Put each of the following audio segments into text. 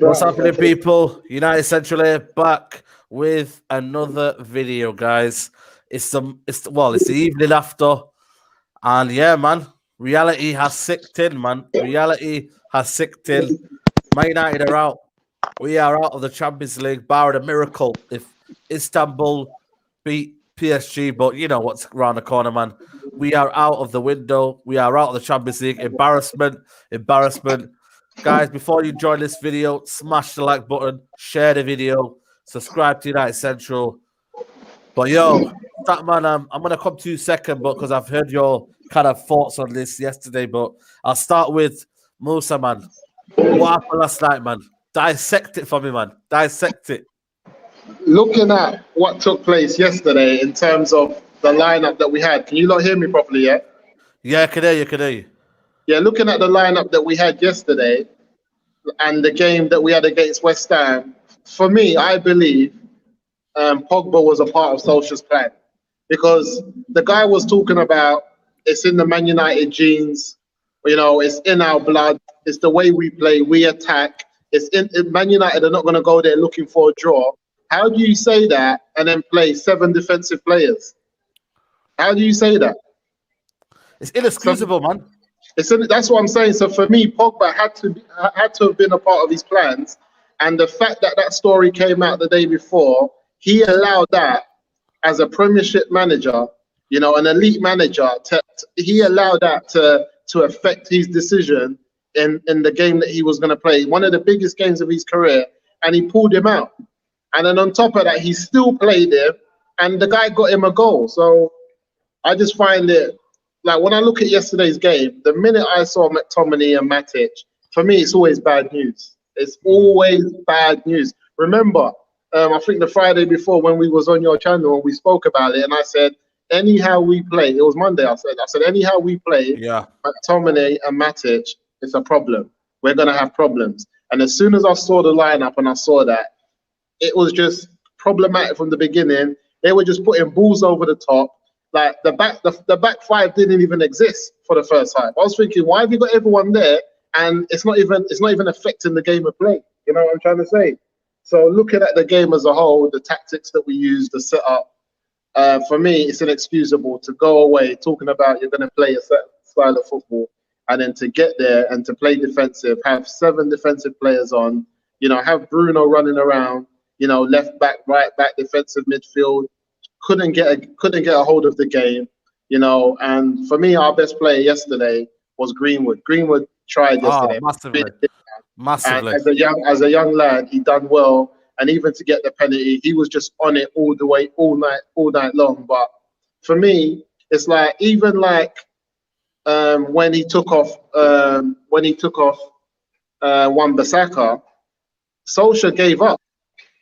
What's happening, people? United Central here, back with another video, guys. It's the evening after, and yeah, man, reality has sicked in, man. Reality has sicked in. Man United are out. We are out of the Champions League, barring a miracle if Istanbul beat PSG. But you know what's around the corner, man. We are out of the window. We are out of the Champions League. Embarrassment. Guys, before you join this video, smash the like button, share the video, subscribe to United Central. But yo, Statman, I'm going to come to you second, but because I've heard your kind of thoughts on this yesterday. But I'll start with Moosa, man. What happened last night, man? Dissect it for me, man. Dissect it. Looking at what took place yesterday in terms of the lineup that we had, can you not hear me properly yet? Yeah, I can hear you. Yeah, looking at the lineup that we had yesterday and the game that we had against West Ham, for me, I believe Pogba was a part of Solskjaer's plan, because the guy was talking about it's in the Man United genes, you know, it's in our blood, it's the way we play, we attack. It's in Man United are not going to go there looking for a draw. How do you say that and then play 7 defensive players? How do you say that? It's inexcusable, man. That's what I'm saying. So for me, Pogba had to have been a part of his plans, and the fact that that story came out the day before, he allowed that as a Premiership manager, you know, an elite manager. He allowed that to affect his decision in the game that he was going to play, one of the biggest games of his career, and he pulled him out. And then on top of that, he still played him, and the guy got him a goal. So I just find it. Like, when I look at yesterday's game, the minute I saw McTominay and Matic, for me, it's always bad news. It's always bad news. Remember, I think the Friday before when we was on your channel and we spoke about it, and I said, anyhow we play, it was Monday, I said, anyhow we play, McTominay and Matic, it's a problem. We're going to have problems. And as soon as I saw the lineup and I saw that, it was just problematic from the beginning. They were just putting balls over the top. Like the back five didn't even exist for the first half. I was thinking, why have you got everyone there and it's not even affecting the game of play? You know what I'm trying to say? So looking at the game as a whole, the tactics that we use, the setup, for me, it's inexcusable to go away talking about you're going to play a certain style of football, and then to get there and to play defensive, have 7 defensive players on, you know, have Bruno running around, you know, left back, right back, defensive midfield. Couldn't get a hold of the game, you know. And for me, our best player yesterday was Greenwood. Greenwood tried yesterday, massively. And as a young lad, he done well. And even to get the penalty, he was just on it all the way, all night long. But for me, it's like, even like when he took off Wan-Bissaka, Solskjaer gave up.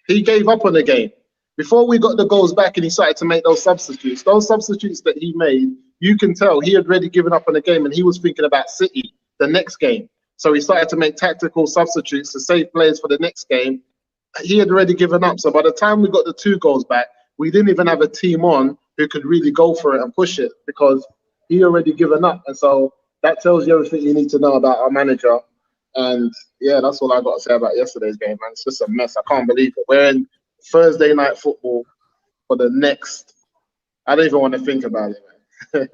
He gave up on the game. Before we got the goals back and he started to make those substitutes that he made, you can tell he had already given up on the game and he was thinking about City, the next game. So he started to make tactical substitutes to save players for the next game. He had already given up. So by the time we got the 2 goals back, we didn't even have a team on who could really go for it and push it, because he already given up. And so that tells you everything you need to know about our manager. And yeah, that's all I got to say about yesterday's game, man. It's just a mess. I can't believe it. We're in Thursday night football for the next. I don't even want to think about it, man.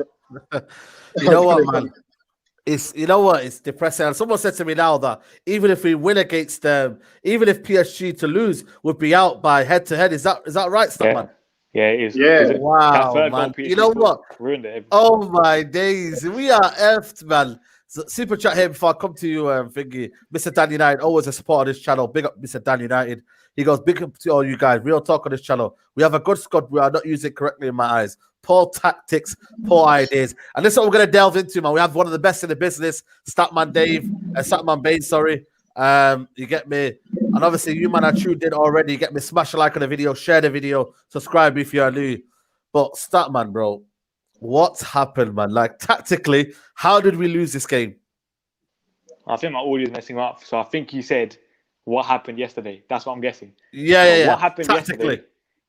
You know what, man? It's depressing. And someone said to me now that even if we win against them, even if PSG to lose, would be out by head to head. Is that right, Statman? Yeah, it is. Yeah. Wow, man. You know what? Ruined it. Oh my days. We are effed, man. So, super chat here before I come to you, Thingy. Mr. Dan United, always a supporter of this channel. Big up, Mr. Dan United. He goes, big up to all you guys. Real talk on this channel. We have a good squad. We are not using it correctly in my eyes. Poor tactics, poor ideas. And this is what we're going to delve into, man. We have one of the best in the business, Statmanbains, sorry. You get me? And obviously, you, man, are tuned in already. You get me? Smash a like on the video, share the video, subscribe if you are new. But Statman, bro, what's happened, man? Like, tactically, how did we lose this game? I think my audio is messing up. So I think you said what happened yesterday. That's what I'm guessing. Yeah. What happened yesterday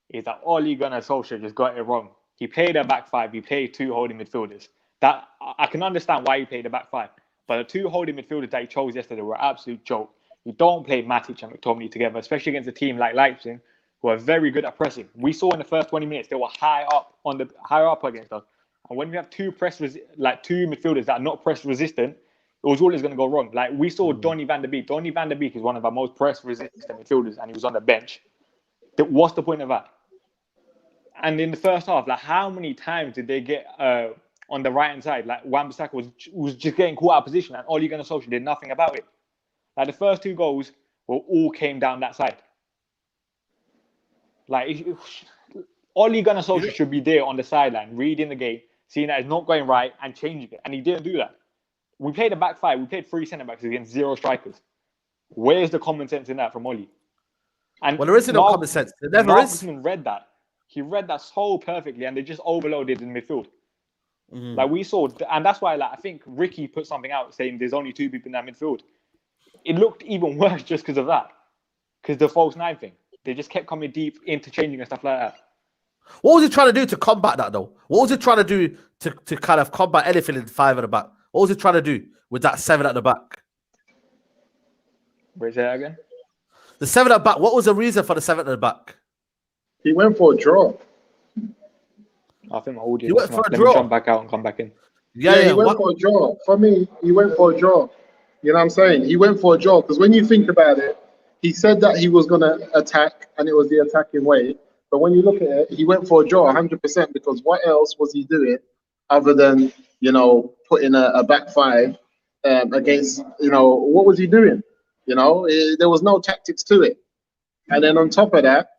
is that Ole Gunnar Solskjaer just got it wrong. He played a back 5. He played 2 holding midfielders. That I can understand why he played a back 5. But the two holding midfielders that he chose yesterday were an absolute joke. You don't play Matic and McTominay together, especially against a team like Leipzig, who are very good at pressing. We saw in the first 20 minutes they were higher up against us. And when we have two midfielders that are not press resistant, it was always going to go wrong. Like we saw Donny van der Beek. Donny van der Beek is one of our most press resistant midfielders, and he was on the bench. What's the point of that? And in the first half, like how many times did they get on the right hand side? Like Wan-Bissaka was just getting caught out of position, and Ole Gunnar Solskjaer did nothing about it. Like the first two goals all came down that side. Like Ole Gunnar Solskjaer should be there on the sideline, reading the game, seeing that it's not going right, and changing it. And he didn't do that. We played a back five. We played 3 centre backs against 0 strikers. Where's the common sense in that from Ole? And well, there isn't no common sense. There never is. Read that. He read that so perfectly, and they just overloaded in midfield. Like we saw, and that's why, like I think Ricky put something out saying there's only 2 people in that midfield. It looked even worse just because of that, because the false 9 thing. They just kept coming deep, interchanging and stuff like that. What was he trying to do to combat that, though? What was he trying to do to kind of combat anything in 5 at the back? What was he trying to do with that 7 at the back? Where's that again? The 7 at the back. What was the reason for the 7 at the back? He went for a draw. I think my audio. He went for a Let draw. me jump back out and come back in. Yeah, he went for a draw. For me, he went for a draw. You know what I'm saying? He went for a draw because when you think about it, he said that he was going to attack and it was the attacking way. But when you look at it, he went for a draw 100% because what else was he doing other than, putting a back 5 against, what was he doing? There was no tactics to it. And then on top of that,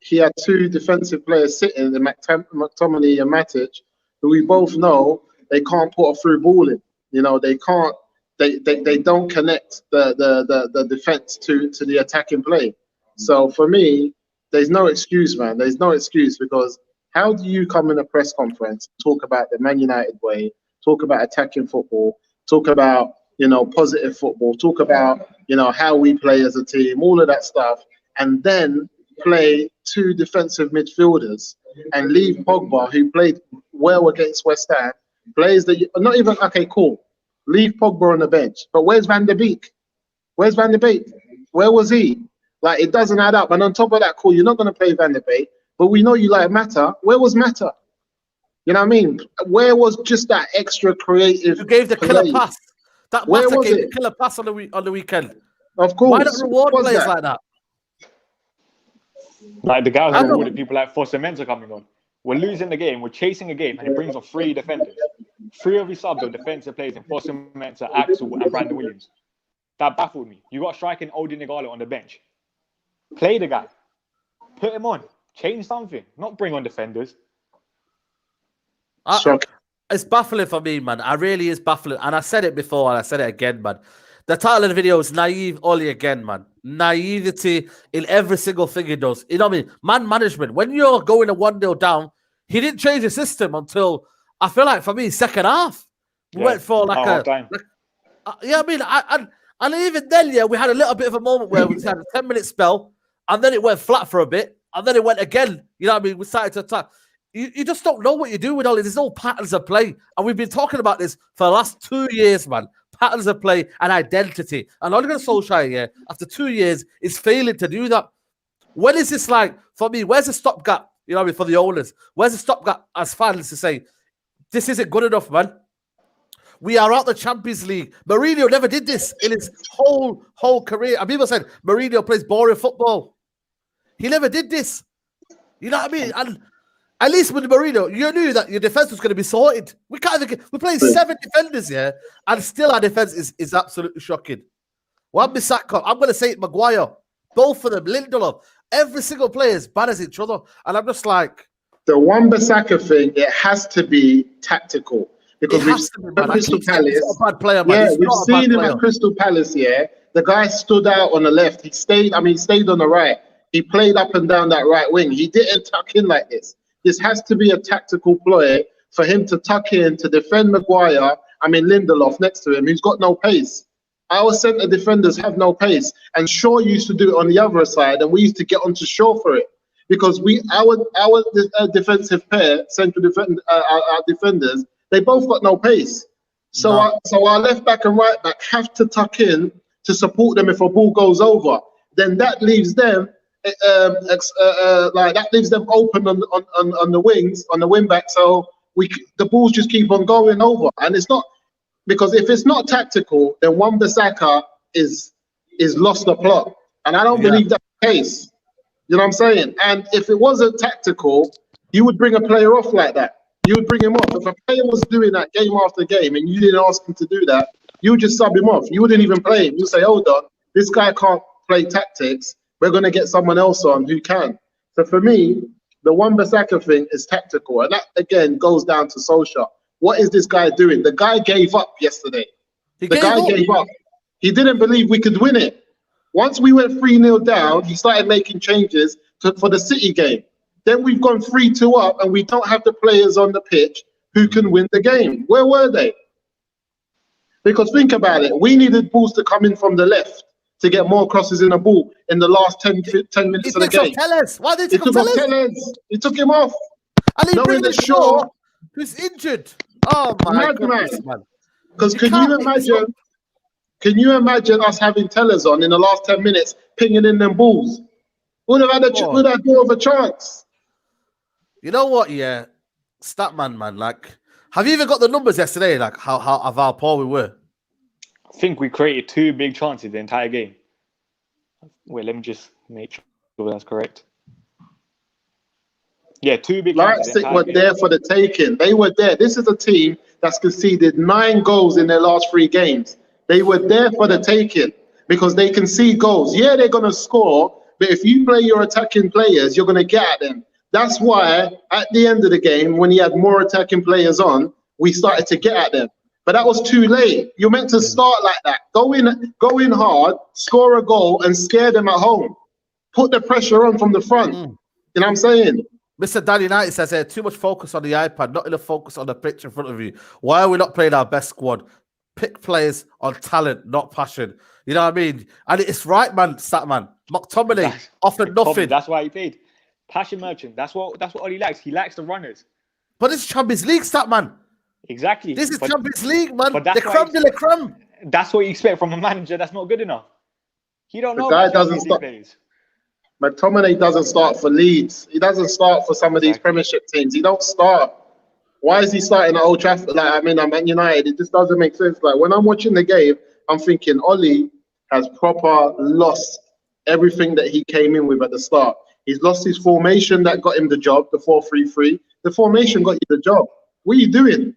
he had 2 defensive players sitting, McTominay and Matic, who we both know they can't put a through ball in. They can't. They don't connect the defense to the attacking play. So for me, there's no excuse, man. There's no excuse because how do you come in a press conference, talk about the Man United way, talk about attacking football, talk about positive football, talk about how we play as a team, all of that stuff, and then play 2 defensive midfielders and leave Pogba, who played well against West Ham, plays that not even okay, cool. Leave Pogba on the bench, but where's Van der Beek? Where's Van der Beek? Where was he? Like it doesn't add up. And on top of that, cool, you're not going to play Van der Beek, but we know you like Mata. Where was Mata? You know what I mean? Where was just that extra creative? Who gave the killer pass? That Mata gave the killer pass on the weekend. Of course. Why not reward players like that? Like the guys who rewarded people like Foster-Mensah coming on. We're losing the game. We're chasing a game, and he brings on 3 defenders. 3 of his subs are defensive players in Foster-Mensah, Axel, and Brandon Williams. That baffled me. You got a striking Odi Nigalo on the bench. Play the guy. Put him on. Change something. Not bring on defenders. It's baffling for me, man. I really is baffling. And I said it before, and I said it again, man. The title of the video is Naive Oli again, man. Naivety in every single thing he does. You know what I mean? Man management. When you're going a 1-0 down, he didn't change the system until, I feel like, for me, second half. We went for like a... I mean, and even then, yeah, we had a little bit of a moment where we had a 10-minute spell, and then it went flat for a bit, and then it went again. You know what I mean? We started to attack. You just don't know what you do with all this. There's no patterns of play. And we've been talking about this for the last 2 years, man. Patterns of play and identity. And Ole Gunnar Solskjaer, yeah, after 2 years, is failing to do that. When is this like, for me, where's the stopgap, you know what I mean, for the owners? Where's the stopgap as fans to say, this isn't good enough, man? We are out the Champions League. Mourinho never did this in his whole career. And people said, Mourinho plays boring football. He never did this. You know what I mean? And at least with Mourinho, you knew that your defense was going to be sorted. We played 7 defenders here, and still our defense is absolutely shocking. Wan-Bissaka, I'm going to say it, Maguire, both of them, Lindelof, every single player is bad as each other. And I'm just like... The Wan-Bissaka thing, it has to be tactical. Because we've seen him at Crystal Palace. He's not a bad player, man. Yeah, we've seen him at Crystal Palace, yeah. The guy stood out on the left. He stayed on the right. He played up and down that right wing. He didn't tuck in like this. This has to be a tactical ploy for him to tuck in, to defend Maguire, Lindelof next to him, who's got no pace. Our centre defenders have no pace. And Shaw used to do it on the other side, and we used to get onto Shaw for it. Because our defensive pair, our defenders, they both got no pace. So, No. so our left back and right back have to tuck in to support them if a ball goes over. Then that leaves them, like that leaves them open on the wings, on the wing back. So the balls just keep on going over, and it's not because if it's not tactical, then Wan-Bissaka is lost the plot, and I don't believe that's the case. You know what I'm saying? And if it wasn't tactical, you would bring a player off like that. You would bring him off. If a player was doing that game after game and you didn't ask him to do that, you would just sub him off. You wouldn't even play him. You say, hold on, this guy can't play tactics. We're going to get someone else on who can. So for me, the Wan-Bissaka thing is tactical. And that, again, goes down to Solskjaer. What is this guy doing? The guy gave up yesterday. The guy gave up. He didn't believe we could win it. Once we went 3-0 down, he started making changes for the City game. Then we've gone 3-2 up, and we don't have the players on the pitch who can win the game. Where were they? Because think about it. We needed balls to come in from the left to get more crosses in the ball in the last 10 minutes of the game. Why did he take off Tellez? He took him off. And he bring the Shaw, who's injured. Oh my goodness, man. Because can you imagine us having Tellez on in the last 10 minutes, pinging in them balls? Would have had more of a chance. You know what? Yeah, Statman, man. Like, have you even got the numbers yesterday? Like, how poor we were? I think we created 2 big chances the entire game. Wait, let me just make sure that's correct. Yeah, 2 big chances. Leipzig were there for the taking. They were there. This is a team that's conceded 9 goals in their last 3 games. They were there for the taking because they concede goals. Yeah, they're going to score, but if you play your attacking players, you're going to get at them. That's why at the end of the game, when he had more attacking players on, we started to get at them. But that was too late. You're meant to start like that. Go in hard, score a goal, and scare them at home. Put the pressure on from the front. You know what I'm saying? Mr. Dan United says here, too much focus on the iPad, not enough focus on the pitch in front of you. Why are we not playing our best squad? Pick players on talent, not passion. You know what I mean? And it's right, man, Statman. McTominay offered nothing. That's why he paid. Passion merchant. That's what Oli likes. He likes the runners. But it's Champions League, Statman. Exactly. This is Champions League, man. But The creme de la creme. That's what you expect from a manager that's not good enough. He don't know. The guy doesn't start. McTominay doesn't start for Leeds. He doesn't start for some of these Premiership teams. He don't start. Why is he starting at Old Trafford? Like, I mean, I'm at United. It just doesn't make sense. Like, when I'm watching the game, I'm thinking Oli has proper lost everything that he came in with at the start. He's lost his formation that got him the job, the 4-3-3. The formation got you the job. What are you doing?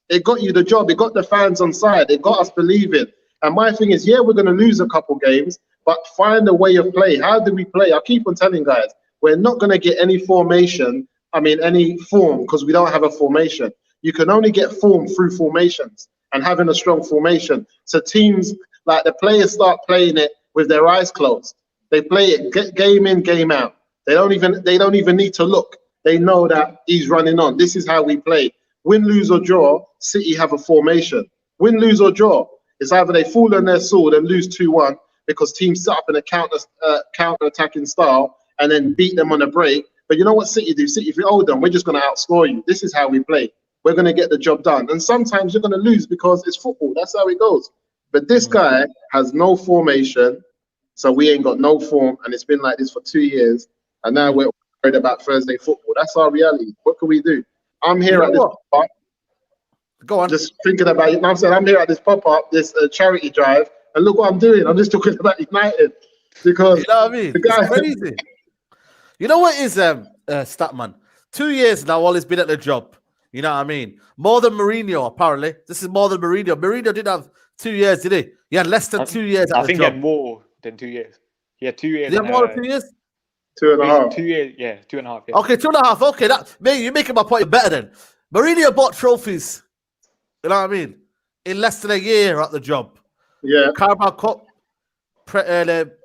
It got you the job. It got the fans on side. It got us believing. And my thing is, yeah, we're going to lose a couple games, but find a way of play. How do we play? I keep on telling guys, we're not going to get any formation. I mean, any form, because we don't have a formation. You can only get form through formations and having a strong formation. So teams, like the players start playing it with their eyes closed. They play it game in, game out. They don't even need to look. They know that he's running on. This is how we play. Win, lose or draw, City have a formation. Win, lose or draw. It's either they fall on their sword and lose 2-1 because teams set up in a counter-attacking style and then beat them on a break. But you know what City do? City, if you hold them, we're just going to outscore you. This is how we play. We're going to get the job done. And sometimes you're going to lose because it's football. That's how it goes. But this guy has no formation, so we ain't got no form, and it's been like this for 2 years. And now we're worried about Thursday football. That's our reality. What can we do? I'm here at this pop-up. Go on. Just thinking about it. You know what I'm saying? I'm here at this pop-up, this charity drive, and look what I'm doing. I'm just talking about United. Because you know what I mean? The guy, it's crazy. You know what is Statman? 2 years now, while he's been at the job. You know what I mean? More than Mourinho, apparently. This is more than Mourinho. Mourinho didn't have 2 years, did he? He had less than 2 years at the job. I think he had more than 2 years. He had 2 years. He had more than 2 years? 2.5. 2 years, yeah, 2.5. Yeah. Okay, 2.5. Okay, you're making my point better then. Mourinho bought trophies. You know what I mean? In less than a year at the job. Yeah. Carabao Cup,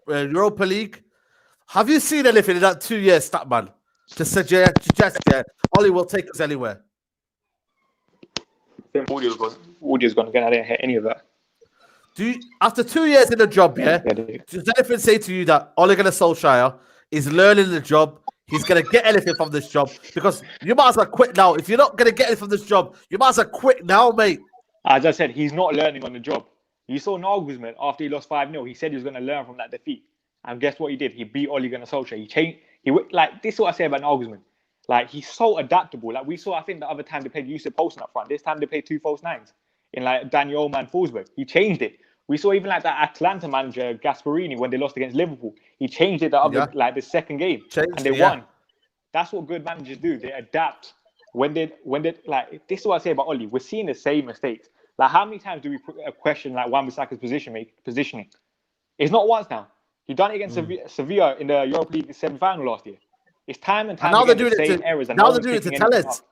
Europa League. Have you seen anything in that 2 years, Statman? To suggest, Oli will take us anywhere. I think Audio's going to get out of here, any of that. After 2 years in the job, does anything say to you that Ole Gunnar Solskjaer is learning the job? He's going to get anything from this job? Because you might as well quit now. If you're not going to get anything from this job, you might as well quit now, mate. As I said, he's not learning on the job. You saw Nagelsmann after he lost 5-0. He said he was going to learn from that defeat, and guess what he did? He beat Ole Gunnar Solskjaer. He changed. Like this is what I say about Nagelsmann. Like he's so adaptable. Like we saw, I think the other time they played Yusuf Poulsen up front. This time they played 2 false nines in like Daniel Olmo and Forsberg. He changed it. We saw even like that Atlanta manager Gasperini when they lost against Liverpool. He changed it like the second game, and they won. That's what good managers do. They adapt. When they like this is what I say about Ole. We're seeing the same mistakes. Like how many times do we question like Wan-Bissaka's positioning? It's not once now. He done it against Sevilla in the Europa League semi-final last year. It's time and time again the same errors. And now they're doing it to Telles.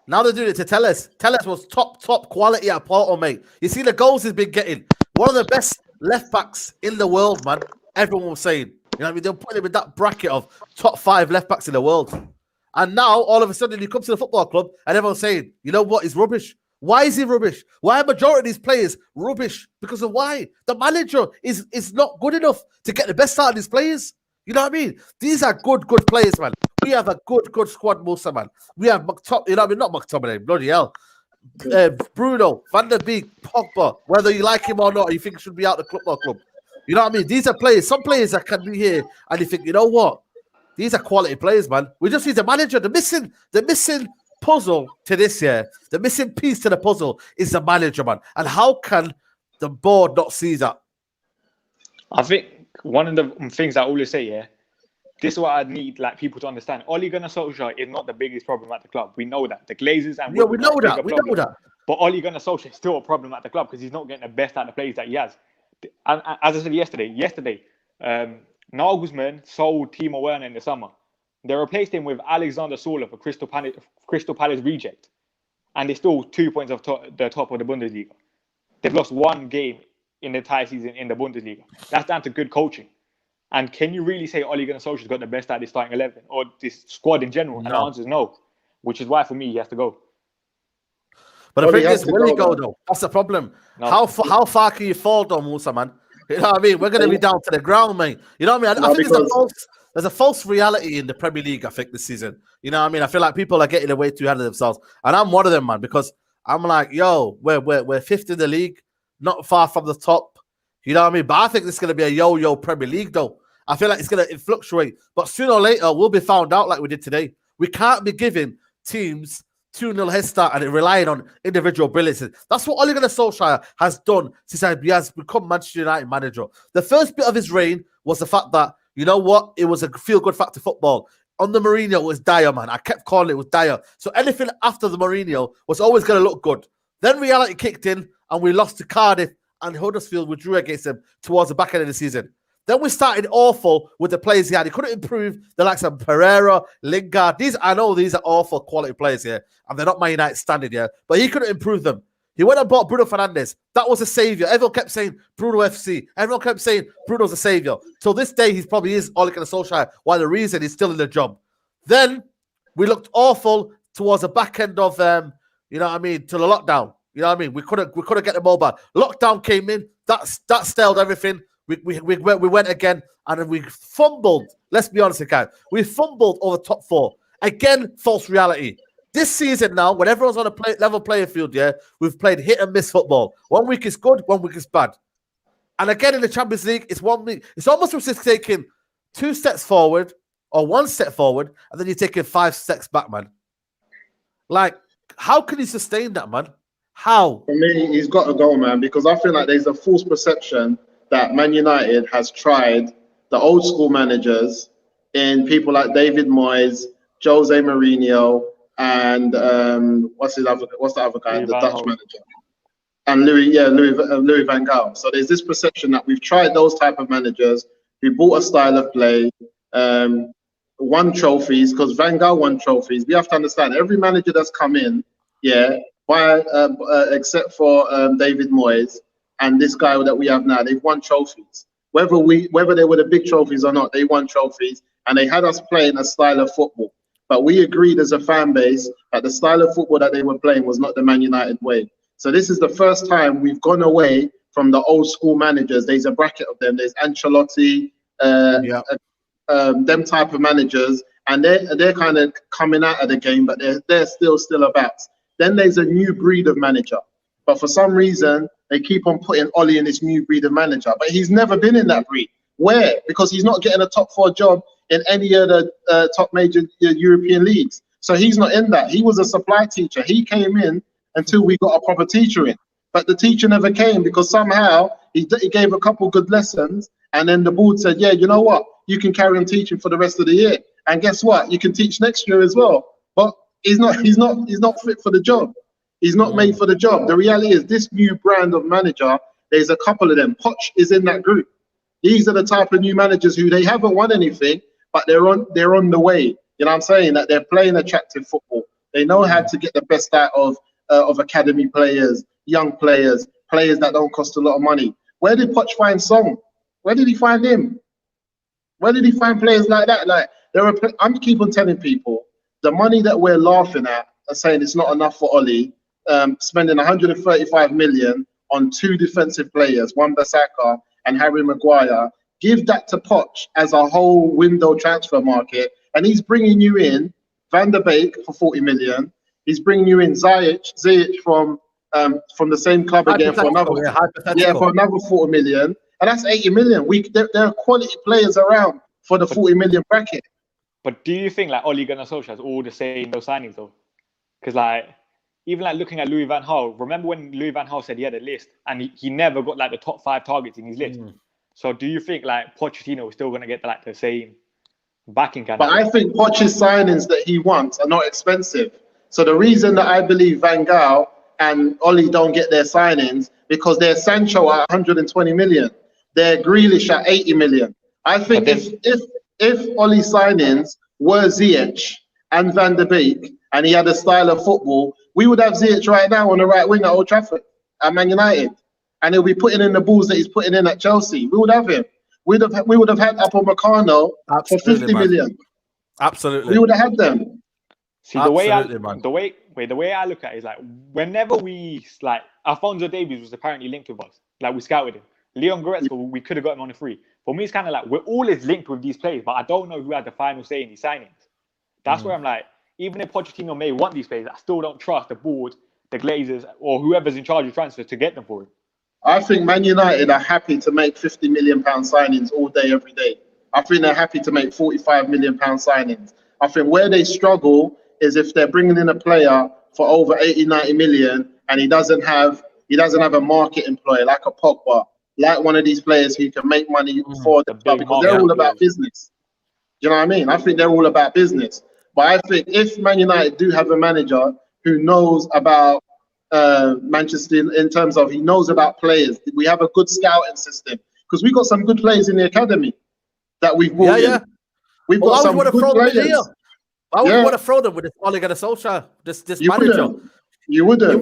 Now they're doing it to Telles. Telles was top quality at Porto, mate. You see the goals he's been getting. One of the best left backs in the world, man. Everyone was saying. You know what I mean? They're putting him in that bracket of top 5 left backs in the world. And now, all of a sudden, he comes to the football club and everyone's saying, you know what? He's rubbish. Why is he rubbish? Why are majority of these players rubbish? Because of why? The manager is not good enough to get the best out of these players. You know what I mean? These are good players, man. We have a good squad, Moosa, man. We have McTominay, you know what I mean? Not McTominay, bloody hell. Bruno, Van der Beek, Pogba, whether you like him or not, you think he should be out the football club. You know what I mean? These are players, some players that can be here, and you think, you know what? These are quality players, man. We just need the manager. The missing puzzle to this year, the missing piece to the puzzle is the manager, man. And how can the board not see that? I think one of the things I always say, yeah, this is what I need like people to understand. Ole Gunnar Solskjaer is not the biggest problem at the club. We know that. The Glazers and we know that. We know that. But Ole Gunnar Solskjaer is still a problem at the club because he's not getting the best out of the players that he has. And as I said yesterday, Nagelsmann sold Timo Werner in the summer. They replaced him with Alexander Sola for Crystal Palace reject, and they're still 2 points off the top of the Bundesliga. They've lost 1 game in the entire season in the Bundesliga. That's down to good coaching. And can you really say Ole Gunnar Solskjaer's got the best out of this starting 11 or this squad in general? No. And the answer is no, which is why for me he has to go. But the thing is, will he go though? That's the problem. No. How far can you fall though, Moosa, man? You know what I mean? We're going to be down to the ground, mate. You know what I mean? I think there's a false reality in the Premier League, I think, this season. You know what I mean? I feel like people are getting away too ahead of themselves. And I'm one of them, man, because I'm like, yo, we're fifth in the league, not far from the top. You know what I mean? But I think this is going to be a yo-yo Premier League, though. I feel like it's going to fluctuate. But sooner or later, we'll be found out like we did today. We can't be giving teams 2-0 head start and relying on individual brilliance. That's what Ole Gunnar Solskjaer has done since he has become Manchester United manager. The first bit of his reign was the fact that, you know what, it was a feel-good factor football. On the Mourinho, it was dire, man. I kept calling it was dire. So anything after the Mourinho was always going to look good. Then reality kicked in and we lost to Cardiff and Huddersfield withdrew against them towards the back end of the season. Then we started awful with the players he had. He couldn't improve the likes of Pereira, Lingard. I know these are awful quality players here, and they're not Man United standard here, but he couldn't improve them. He went and bought Bruno Fernandes. That was a savior. Everyone kept saying Bruno FC. Everyone kept saying Bruno's a savior. Till this day, he probably is Ole Gunnar Solskjaer. Why the reason he's still in the job. Then we looked awful towards the back end of you know what I mean, to the lockdown. You know what I mean? We couldn't get the mobile. Lockdown came in. That stalled everything. We went again and then we fumbled. Let's be honest, guys. We fumbled over top 4. Again, false reality. This season now, when everyone's on a level playing field, yeah, we've played hit and miss football. 1 week is good, 1 week is bad. And again in the Champions League, it's 1 week. It's almost as if taking 2 steps forward or 1 step forward, and then you're taking 5 steps back, man. Like, how can he sustain that, man? How? For me, he's got to go, man, because I feel like there's a false perception that Man United has tried the old school managers in people like David Moyes, Jose Mourinho, and what's the other guy, the Dutch manager, and Louis van Gaal. So there's this perception that we've tried those type of managers who bought a style of play, won trophies, because Van Gaal won trophies. We have to understand every manager that's come in, except for David Moyes. And this guy that we have now, they've won trophies. Whether they were the big trophies or not, they won trophies, and they had us playing a style of football. But we agreed as a fan base that the style of football that they were playing was not the Man United way. So this is the first time we've gone away from the old school managers. There's a bracket of them. There's Ancelotti, them type of managers, and they're kind of coming out of the game, but they're still about. Then there's a new breed of manager. But for some reason, they keep on putting Ollie in this new breed of manager. But he's never been in that breed. Where? Because he's not getting a top 4 job in any of the top major European leagues. So he's not in that. He was a supply teacher. He came in until we got a proper teacher in. But the teacher never came because somehow he gave a couple good lessons. And then the board said, yeah, you know what? You can carry on teaching for the rest of the year. And guess what? You can teach next year as well. But he's not fit for the job. He's not made for the job. The reality is this new brand of manager, there's a couple of them. Poch is in that group. These are the type of new managers who they haven't won anything, but they're on the way. You know what I'm saying? That they're playing attractive football. They know how to get the best out of academy players, young players, players that don't cost a lot of money. Where did Poch find Song? Where did he find him? Where did he find players like that? Like I'm keep on telling people the money that we're laughing at and saying it's not enough for Ollie, spending 135 million on 2 defensive players, Wan-Bissaka and Harry Maguire. Give that to Poch as a whole window transfer market, and he's bringing you in Van der Beek for 40 million. He's bringing you in Ziyech from the same club again for another 40 million, and that's 80 million. There are quality players around for the 40 million bracket. But do you think like Ole Gunnar Solskjaer has all the same those signings though? Because like even like looking at Louis van Gaal, remember when Louis van Gaal said he had a list and he never got like the top 5 targets in his list? So do you think like Pochettino is still going to get like the same backing kind But I think Poch's signings that he wants are not expensive. So the reason that I believe Van Gaal and Ollie don't get their signings because they're Sancho at 120 million, they're Grealish at 80 million. I think if Ollie's signings were Ziyech and Van der Beek and he had a style of football, we would have Ziyech right now on the right wing at Old Trafford at Man United, and he'll be putting in the balls that he's putting in at Chelsea. We would have him. We would have had Upamecano for 50 million. Absolutely, we would have had them. See the way I look at it is like whenever we like Alphonso Davies was apparently linked with us, like we scouted him. Leon Goretzka, we could have got him on a free. For me, it's kind of like we're always linked with these players, but I don't know who had the final say in these signings. That's where I'm like, even if Pochettino may want these players, I still don't trust the board, the Glazers, or whoever's in charge of transfers to get them for him. I think Man United are happy to make £50 million signings all day, every day. I think they're happy to make £45 million signings. I think where they struggle is if they're bringing in a player for over 80, 90 million and he doesn't have a market employer like a Pogba, like one of these players who can make money for the club, because they're all about business. Do you know what I mean? I think they're all about business. But I think if Man United do have a manager who knows about Manchester in terms of he knows about players, we have a good scouting system because we got some good players in the academy that we've brought in. We've got some good players. Why would you want to throw them with this Ole Gunnar Solskjaer, this manager? You wouldn't.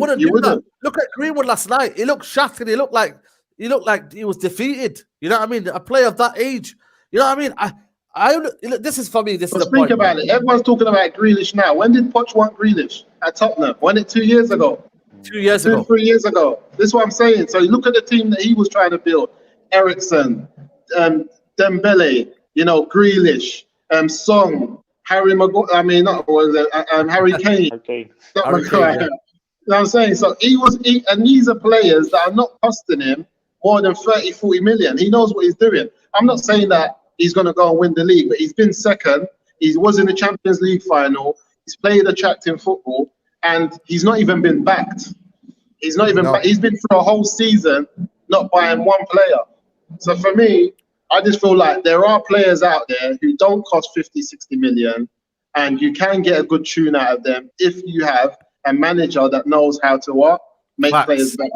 Look at Greenwood last night. He looked shattered. He looked like he was defeated. You know what I mean? A player of that age. You know what I mean? This is for me. This is the point. Think about it. Everyone's talking about Grealish now. When did Poch want Grealish at Tottenham? Won it 2 years ago. 2 years ago. 3 years ago. This is what I'm saying. So you look at the team that he was trying to build: Eriksen, Dembele, Grealish, Song, Harry Maguire. I mean, Harry Kane. Okay. You know what I'm saying? So and these are players that are not costing him more than 30, 40 million. He knows what he's doing. I'm not saying that he's going to go and win the league, but he's been second. He was in the Champions League final. He's played attractive football, and he's not even been backed. He's not even He's been through a whole season not buying one player. So for me, I just feel like there are players out there who don't cost 50, 60 million, and you can get a good tune out of them if you have a manager that knows how to make players better.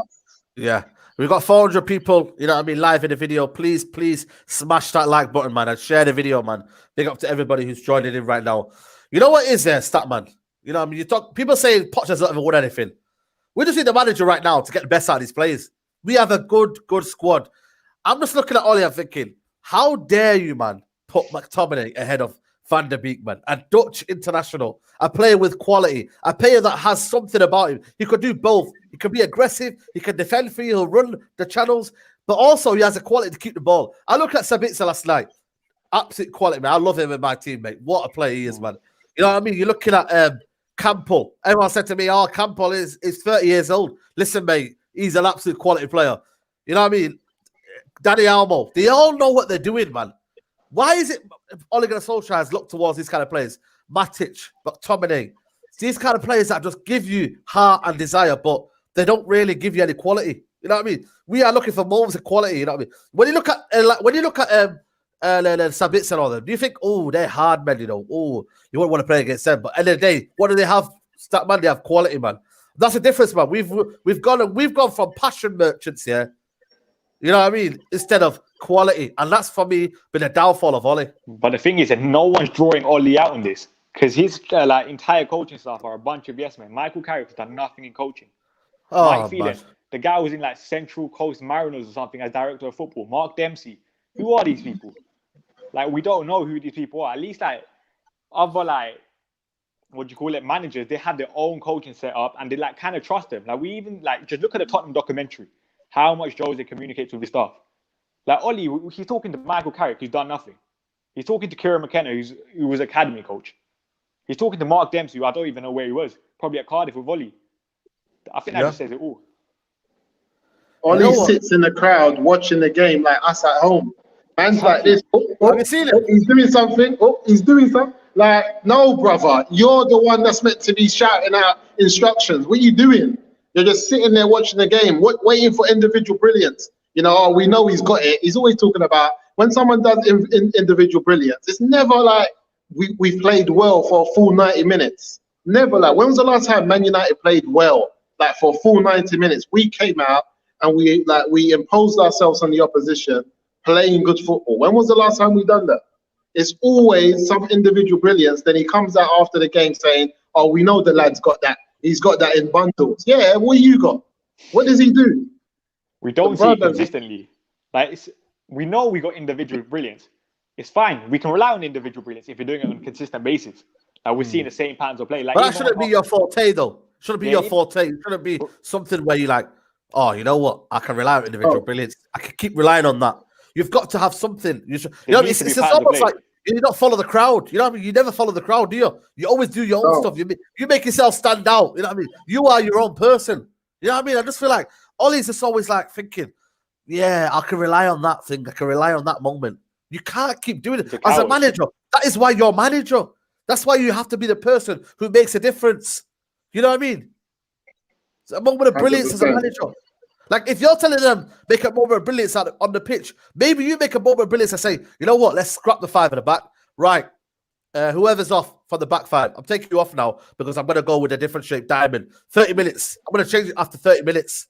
Yeah. We've got 400 people, live in the video. Please smash that like button, man, and share the video, man. Big up to everybody who's joining in right now. You know what is there, Statman? People say Poch doesn't ever win anything. We just need the manager right now to get the best out of these players. We have a good squad. I'm just looking at Ollie and thinking, how dare you, man, put McTominay ahead of Van der Beek, man, a Dutch international, a player with quality, a player that has something about him. He could do both. He could be aggressive. He can defend for you. He'll run the channels, but also he has a quality to keep the ball. I looked at Sabitzer last night. Absolute quality, man. I love him in my team, mate. What a player he is, man. You know what I mean? You're looking at Campbell. Everyone said to me, Campbell is 30 years old. Listen, mate, he's an absolute quality player. You know what I mean? Danny Almo, they all know what they're doing, man. Why is it Ole Gunnar Solskjaer has looked towards these kind of players? Matic, McTominay, these kind of players that just give you heart and desire, but they don't really give you any quality. You know what I mean? We are looking for moments of quality. You know what I mean? When you look at Sabitzer and all them, do you think, oh, they're hard men? You know, oh, you wouldn't want to play against them. But at the end of the day, what do they have? Statman, they have quality, man. That's the difference, man. We've gone from passion merchants here. You know what I mean? Instead of quality. And that's, for me, been a downfall of Ole. But the thing is that no one's drawing Ole out on this because his entire coaching staff are a bunch of yes men. Michael Carrick's done nothing in coaching. Mike Phelan, the guy was in Central Coast Mariners or something as director of football. Mark Dempsey. Who are these people? We don't know who these people are. At least other what do you call it, managers, they have their own coaching set up and they kind of trust them. We even just look at the Tottenham documentary. How much Jose communicates with his staff. Ole, he's talking to Michael Carrick, who's done nothing. He's talking to Kieran McKenna, who was academy coach. He's talking to Mark Dempsey, who I don't even know where he was. Probably at Cardiff with Ole. I think that just says it all. Ole sits in the crowd watching the game like us at home. Man's like this. Have you seen it? He's doing something. He's doing something. No, brother. You're the one that's meant to be shouting out instructions. What are you doing? You're just sitting there watching the game, waiting for individual brilliance. You know, we know he's got it. He's always talking about when someone does individual brilliance, it's never we've played well for a full 90 minutes. Never when was the last time Man United played well, for a full 90 minutes? We came out and we imposed ourselves on the opposition, playing good football. When was the last time we done that? It's always some individual brilliance. Then he comes out after the game saying, oh, we know the lad's got that. He's got that in bundles. Yeah, what you got? What does he do? We don't see it consistently. We know we got individual brilliance. It's fine. We can rely on individual brilliance if you're doing it on a consistent basis. We're seeing the same patterns of play. But that shouldn't be your forte, though. Shouldn't be your forte. It shouldn't be something where you're oh, you know what? I can rely on individual brilliance. I can keep relying on that. You've got to have something. It's almost like you don't follow the crowd. You know what I mean? You never follow the crowd, do you? You always do your own stuff. You make yourself stand out. You know what I mean? You are your own person. You know what I mean? I just feel like Ole's just always thinking, yeah, I can rely on that thing. I can rely on that moment. You can't keep doing it. As a manager, that is why you're manager. That's why you have to be the person who makes a difference. You know what I mean? It's a moment of brilliance 100%. As a manager. If you're telling them make a moment of brilliance on the pitch, maybe you make a moment of brilliance and say, you know what, let's scrap the five at the back. Right. Whoever's off for the back five, I'm taking you off now because I'm going to go with a different shaped diamond. 30 minutes. I'm going to change it after 30 minutes.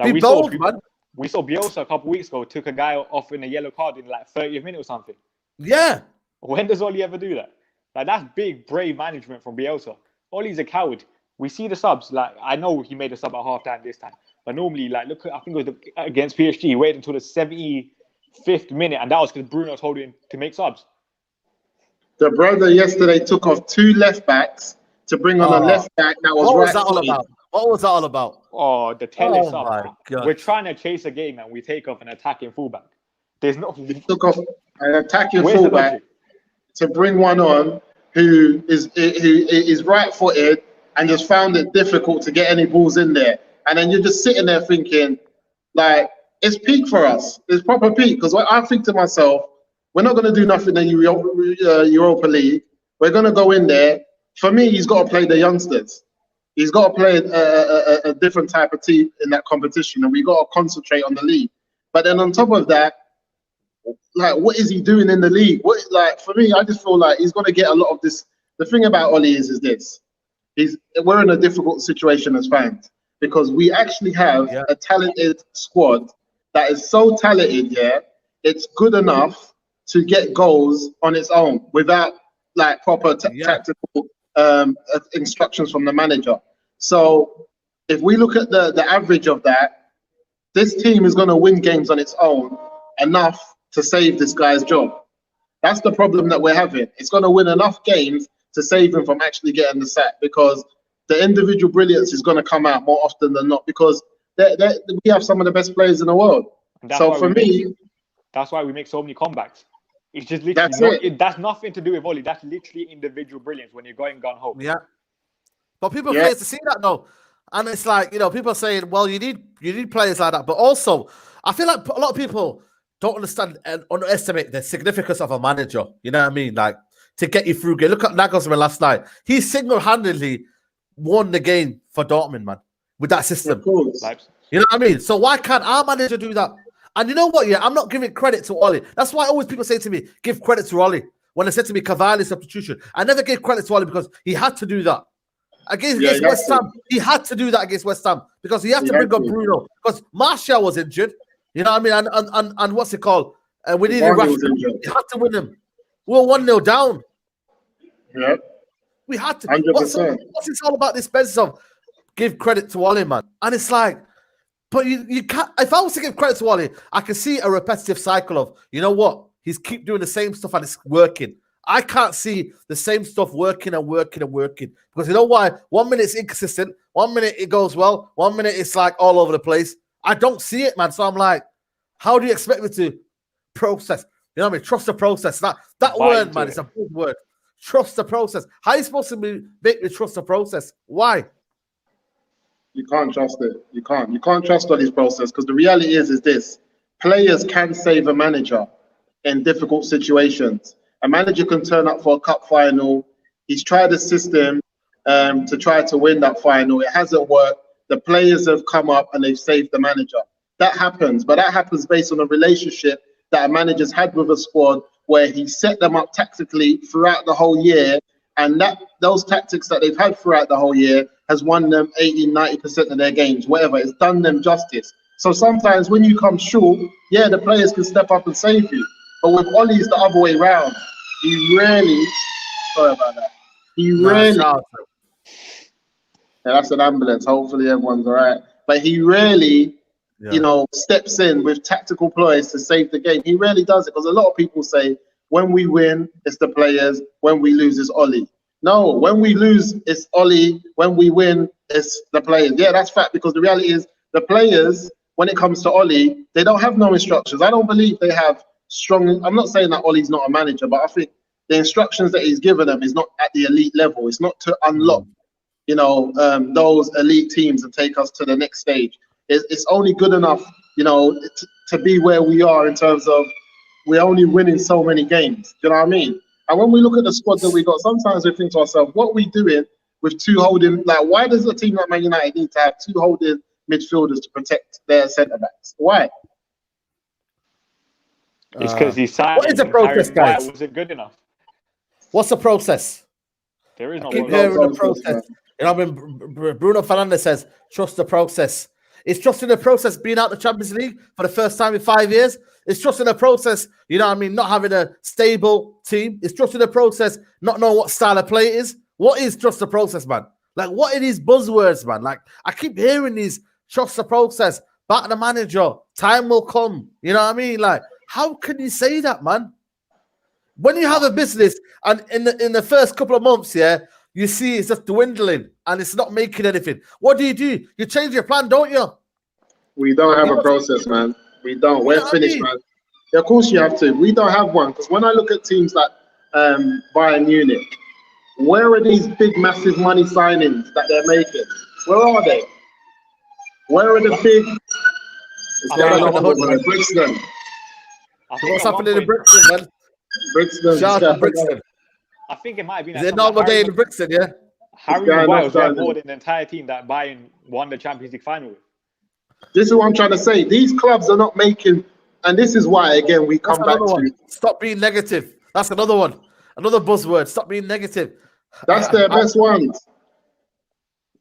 Be bold, man. We saw Bielsa a couple of weeks ago took a guy off in a yellow card in 30th minute or something. Yeah. When does Ole ever do that? That's big, brave management from Bielsa. Ole's a coward. We see the subs. I know he made a sub at half-time this time. But normally, look, I think it was against PSG, he waited until the 75th minute, and that was because Bruno's holding to make subs. The brother yesterday took off 2 left backs to bring on a left back that was What was that all about? Oh, the tele sub. My God. We're trying to chase a game and we take off an attacking fullback. There's no. He took off an attacking fullback to bring one on who is right-footed and just found it difficult to get any balls in there. And then you're just sitting there thinking, it's peak for us. It's proper peak. Because I think to myself, we're not going to do nothing in the Europa League. We're going to go in there. For me, he's got to play the youngsters. He's got to play a different type of team in that competition. And we've got to concentrate on the league. But then on top of that, what is he doing in the league? For me, I just feel like he's going to get a lot of this. The thing about Ole is this. We're in a difficult situation as fans. Because we actually have a talented squad that is so talented, it's good enough to get goals on its own without proper tactical instructions from the manager. So if we look at the average of that, this team is going to win games on its own enough to save this guy's job. That's the problem that we're having. It's going to win enough games to save him from actually getting the sack because the individual brilliance is going to come out more often than not because we have some of the best players in the world. So for me, that's why we make so many comebacks. It's just literally that's nothing to do with Ole. That's literally individual brilliance when you're going gun ho. Yeah, but people fail to see that though. And it's like, people are saying, well, you need players like that. But also, I feel like a lot of people don't understand and underestimate the significance of a manager. You know what I mean? Like, to get you through game. Look at Nagelsmann last night. He single-handedly won the game for Dortmund, man, with that system. Of course. You know what I mean? So why can't our manager do that? And you know what? Yeah, I'm not giving credit to Ole. That's why always people say to me, give credit to Ole. When they said to me, Cavani substitution, I never gave credit to Ole because he had to do that. Against West Ham, he had to do that against West Ham because he had to bring up Bruno because Martial was injured. You know what I mean? And what's it called? We needed Rashford. He had to win him. We were 1-0 down. Yeah. We had to. 100%. What's this all about? This business of give credit to Ole, man. And it's like, but you can't. If I was to give credit to Ole, I can see a repetitive cycle of, you know what? He's keep doing the same stuff and it's working. I can't see the same stuff working and working and working. Because you know why? 1 minute it's inconsistent. 1 minute it goes well. 1 minute it's like all over the place. I don't see it, man. So I'm like, how do you expect me to process? You know what I mean? Trust the process. That word, man, it's a big word. Trust the process. How are you supposed to make me trust the process? Why? You can't trust it. You can't. You can't trust on his process because the reality is this. Players can save a manager in difficult situations. A manager can turn up for a cup final. He's tried a system to try to win that final. It hasn't worked. The players have come up and they've saved the manager. That happens, but that happens based on a relationship that a manager's had with a squad where he set them up tactically throughout the whole year, and those tactics that they've had throughout the whole year has won them 80-90% of their games, whatever. It's done them justice. So sometimes when you come short, yeah, the players can step up and save you. But with Ole's the other way round. He rarely, sorry about that. Yeah, that's an ambulance. Hopefully everyone's all right. But he rarely, steps in with tactical ploys to save the game. He rarely does it because a lot of people say, when we win, it's the players. When we lose, it's Ole. No, when we lose, it's Ole. When we win, it's the players. Yeah, that's fact because the reality is the players, when it comes to Ole, they don't have no instructions. I don't believe they have strong. I'm not saying that Ole's not a manager, but I think the instructions that he's given them is not at the elite level. It's not to unlock, those elite teams and take us to the next stage. It's only good enough, to be where we are in terms of we're only winning so many games. Do you know what I mean? And when we look at the squad that we got, sometimes we think to ourselves, what are we doing with two holding? Like, why does a team like Man United need to have two holding midfielders to protect their centre backs? Why? It's because he signed. What is the process, guys? Was it good enough? What's the process? There is no process. Bruno Fernandes says, trust the process. It's trusting the process being out the Champions League for the first time in 5 years. It's trusting the process, not having a stable team. It's trusting the process, not knowing what style of play it is. What is trust the process, man? Like, what are these buzzwords, man? Like, I keep hearing these trust the process, back the manager, time will come. You know what I mean? Like, how can you say that, man? When you have a business and in the first couple of months, you see it's just dwindling and it's not making anything. What do? You change your plan, don't you? We don't have a process, man. We don't. We're finished, man. Yeah, of course you have to. We don't have one because when I look at teams like Bayern Munich, where are these big, massive money signings that they're making? Where are they? Where are the big? Brixton. What's happening in Brixton, man? Brixton. Shout out to Brixton. I think it might have been. Is it normal day in Brixton? Yeah. Harry Maguire was there more than the entire team that Bayern won the Champions League final with. This is what I'm trying to say. These clubs are not making, and this is why again we come back to stop being negative. That's another one, another buzzword. Stop being negative. That's their best ones.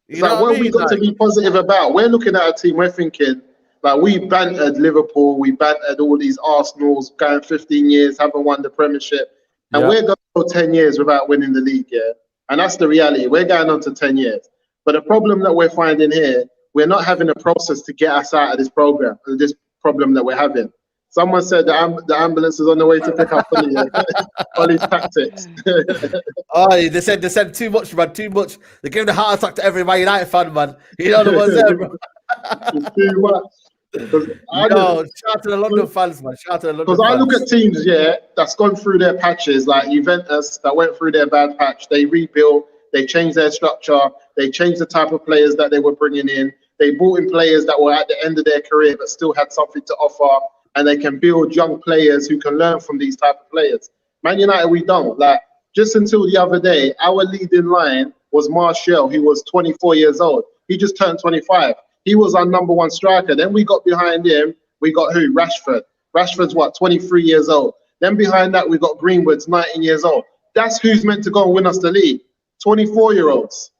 It's like what we got to be positive about. We're looking at a team. We're thinking like we bantered Liverpool, we bantered all these Arsenals going 15 years, haven't won the Premiership, and we're going to go 10 years without winning the league. Yeah, and that's the reality. We're going on to 10 years. But the problem that we're finding here, we're not having a process to get us out of this program, this problem that we're having. Someone said the ambulance is on the way to pick up Ollie's tactics. They said too much, man, too much. They gave the heart attack to every Man United fan, man. You know the ones there, bro. It's too much. Shout out to the London fans, man. Shout out to the London fans. Because I look at teams, that's gone through their patches, like Juventus, that went through their bad patch. They rebuilt, they changed their structure, They changed the type of players that they were bringing in. They brought in players that were at the end of their career but still had something to offer, and they can build young players who can learn from these type of players. Man United, we don't. Like, just until the other day, our leading line was Martial, who was 24 years old. He just turned 25. He was our #1 striker. Then we got behind him, we got who? Rashford. Rashford's what, 23 years old. Then behind that, we got Greenwood's 19 years old. That's who's meant to go and win us the league. 24-year-olds.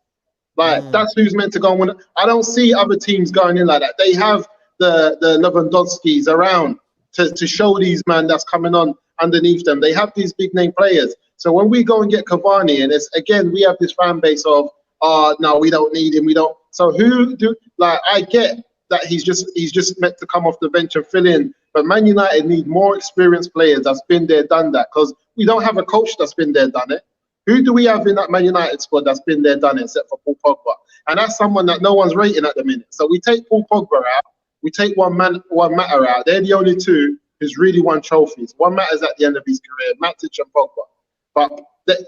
Like, that's who's meant to go and win. I don't see other teams going in like that. They have the Lewandowskis around to show these man that's coming on underneath them. They have these big name players. So when we go and get Cavani, and it's again, we have this fan base of, no, we don't need him. We don't. So who do, like, I get that he's just meant to come off the bench and fill in. But Man United need more experienced players that's been there, done that, because we don't have a coach that's been there, done it. Who do we have in that Man United squad that's been there, done it, except for Paul Pogba? And that's someone that no one's rating at the minute. So we take Paul Pogba out, we take one Matter out. They're the only two who's really won trophies. One Matter's at the end of his career, Matic and Pogba. But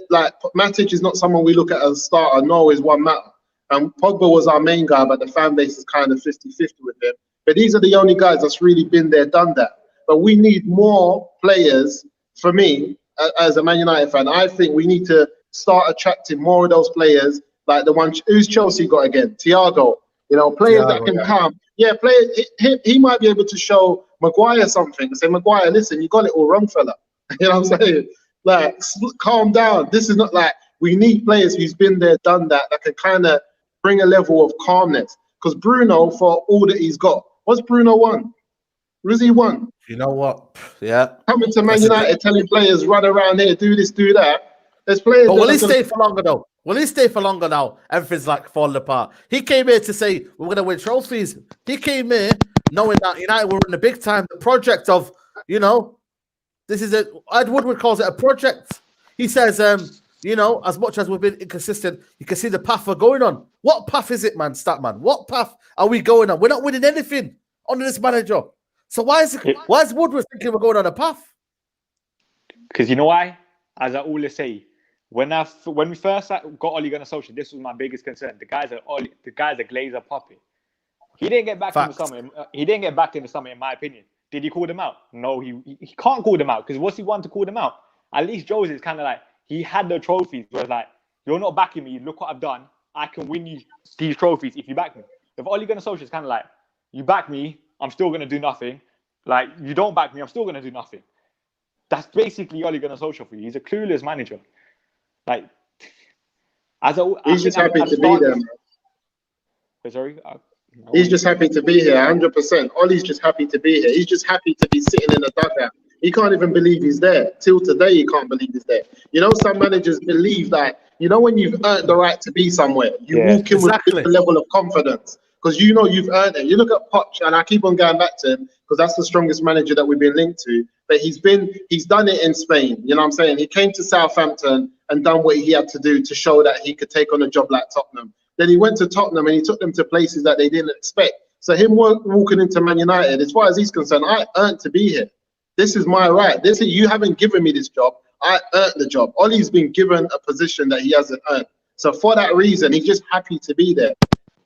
like, Matic is not someone we look at as a starter, nor is one Matter. And Pogba was our main guy, but the fan base is kind of 50-50 with him. But these are the only guys that's really been there, done that. But we need more players. For me, as a Man United fan, I think we need to start attracting more of those players, like the one who's Chelsea got again, Thiago. You know, players that can come. Yeah, he might be able to show Maguire something. Say, Maguire, listen, you got it all wrong, fella. You know what I'm saying? Like, calm down. This is not like, we need players who's been there, done that can kind of bring a level of calmness. Because Bruno, for all that he's got, what's Bruno won? What has he won? You know what? Yeah. Coming to Man United, telling players, run around here, do this, do that. There's players. But will he stay for longer though? Will he stay for longer now? Everything's like falling apart. He came here to say we're going to win trophies. He came here knowing that United were in the big time, the project of, you know, this is a, Ed Woodward calls it a project. He says, you know, as much as we've been inconsistent, you can see the path we're going on. What path is it, man, Statman? What path are we going on? We're not winning anything under this manager. So why is Woodward thinking we're going on a path? Because you know why? As I always say, when we first got Ole Gunnar Solskjaer, this was my biggest concern. The guy's a Glazer puppet. He didn't get back in the summer. He didn't get back in the summer, in my opinion. Did he call them out? No, he can't call them out, because what's he want to call them out? At least Jose is kind of like, he had the trophies where it's like, you're not backing me. Look what I've done. I can win you these trophies if you back me. If Ole Gunnar Solskjaer is kind of like, you back me, I'm still going to do nothing. Like, you don't back me, I'm still going to do nothing. That's basically Ole Gunnar Solskjaer for you. He's a clueless manager. Like, he's just happy to be there. Sorry? He's just happy to be here, 100%. Ollie's just happy to be here. He's just happy to be sitting in the dugout. He can't even believe he's there. Till today, he can't believe he's there. You know, some managers believe that, you know, when you've earned the right to be somewhere, you walk in with a level of confidence, because you know you've earned it. You look at Poch, and I keep on going back to him, because that's the strongest manager that we've been linked to. But he's done it in Spain. You know what I'm saying? He came to Southampton and done what he had to do to show that he could take on a job like Tottenham. Then he went to Tottenham and he took them to places that they didn't expect. So him walking into Man United, as far as he's concerned, I earned to be here. This is my right. You haven't given me this job. I earned the job. Ollie's been given a position that he hasn't earned. So for that reason, he's just happy to be there.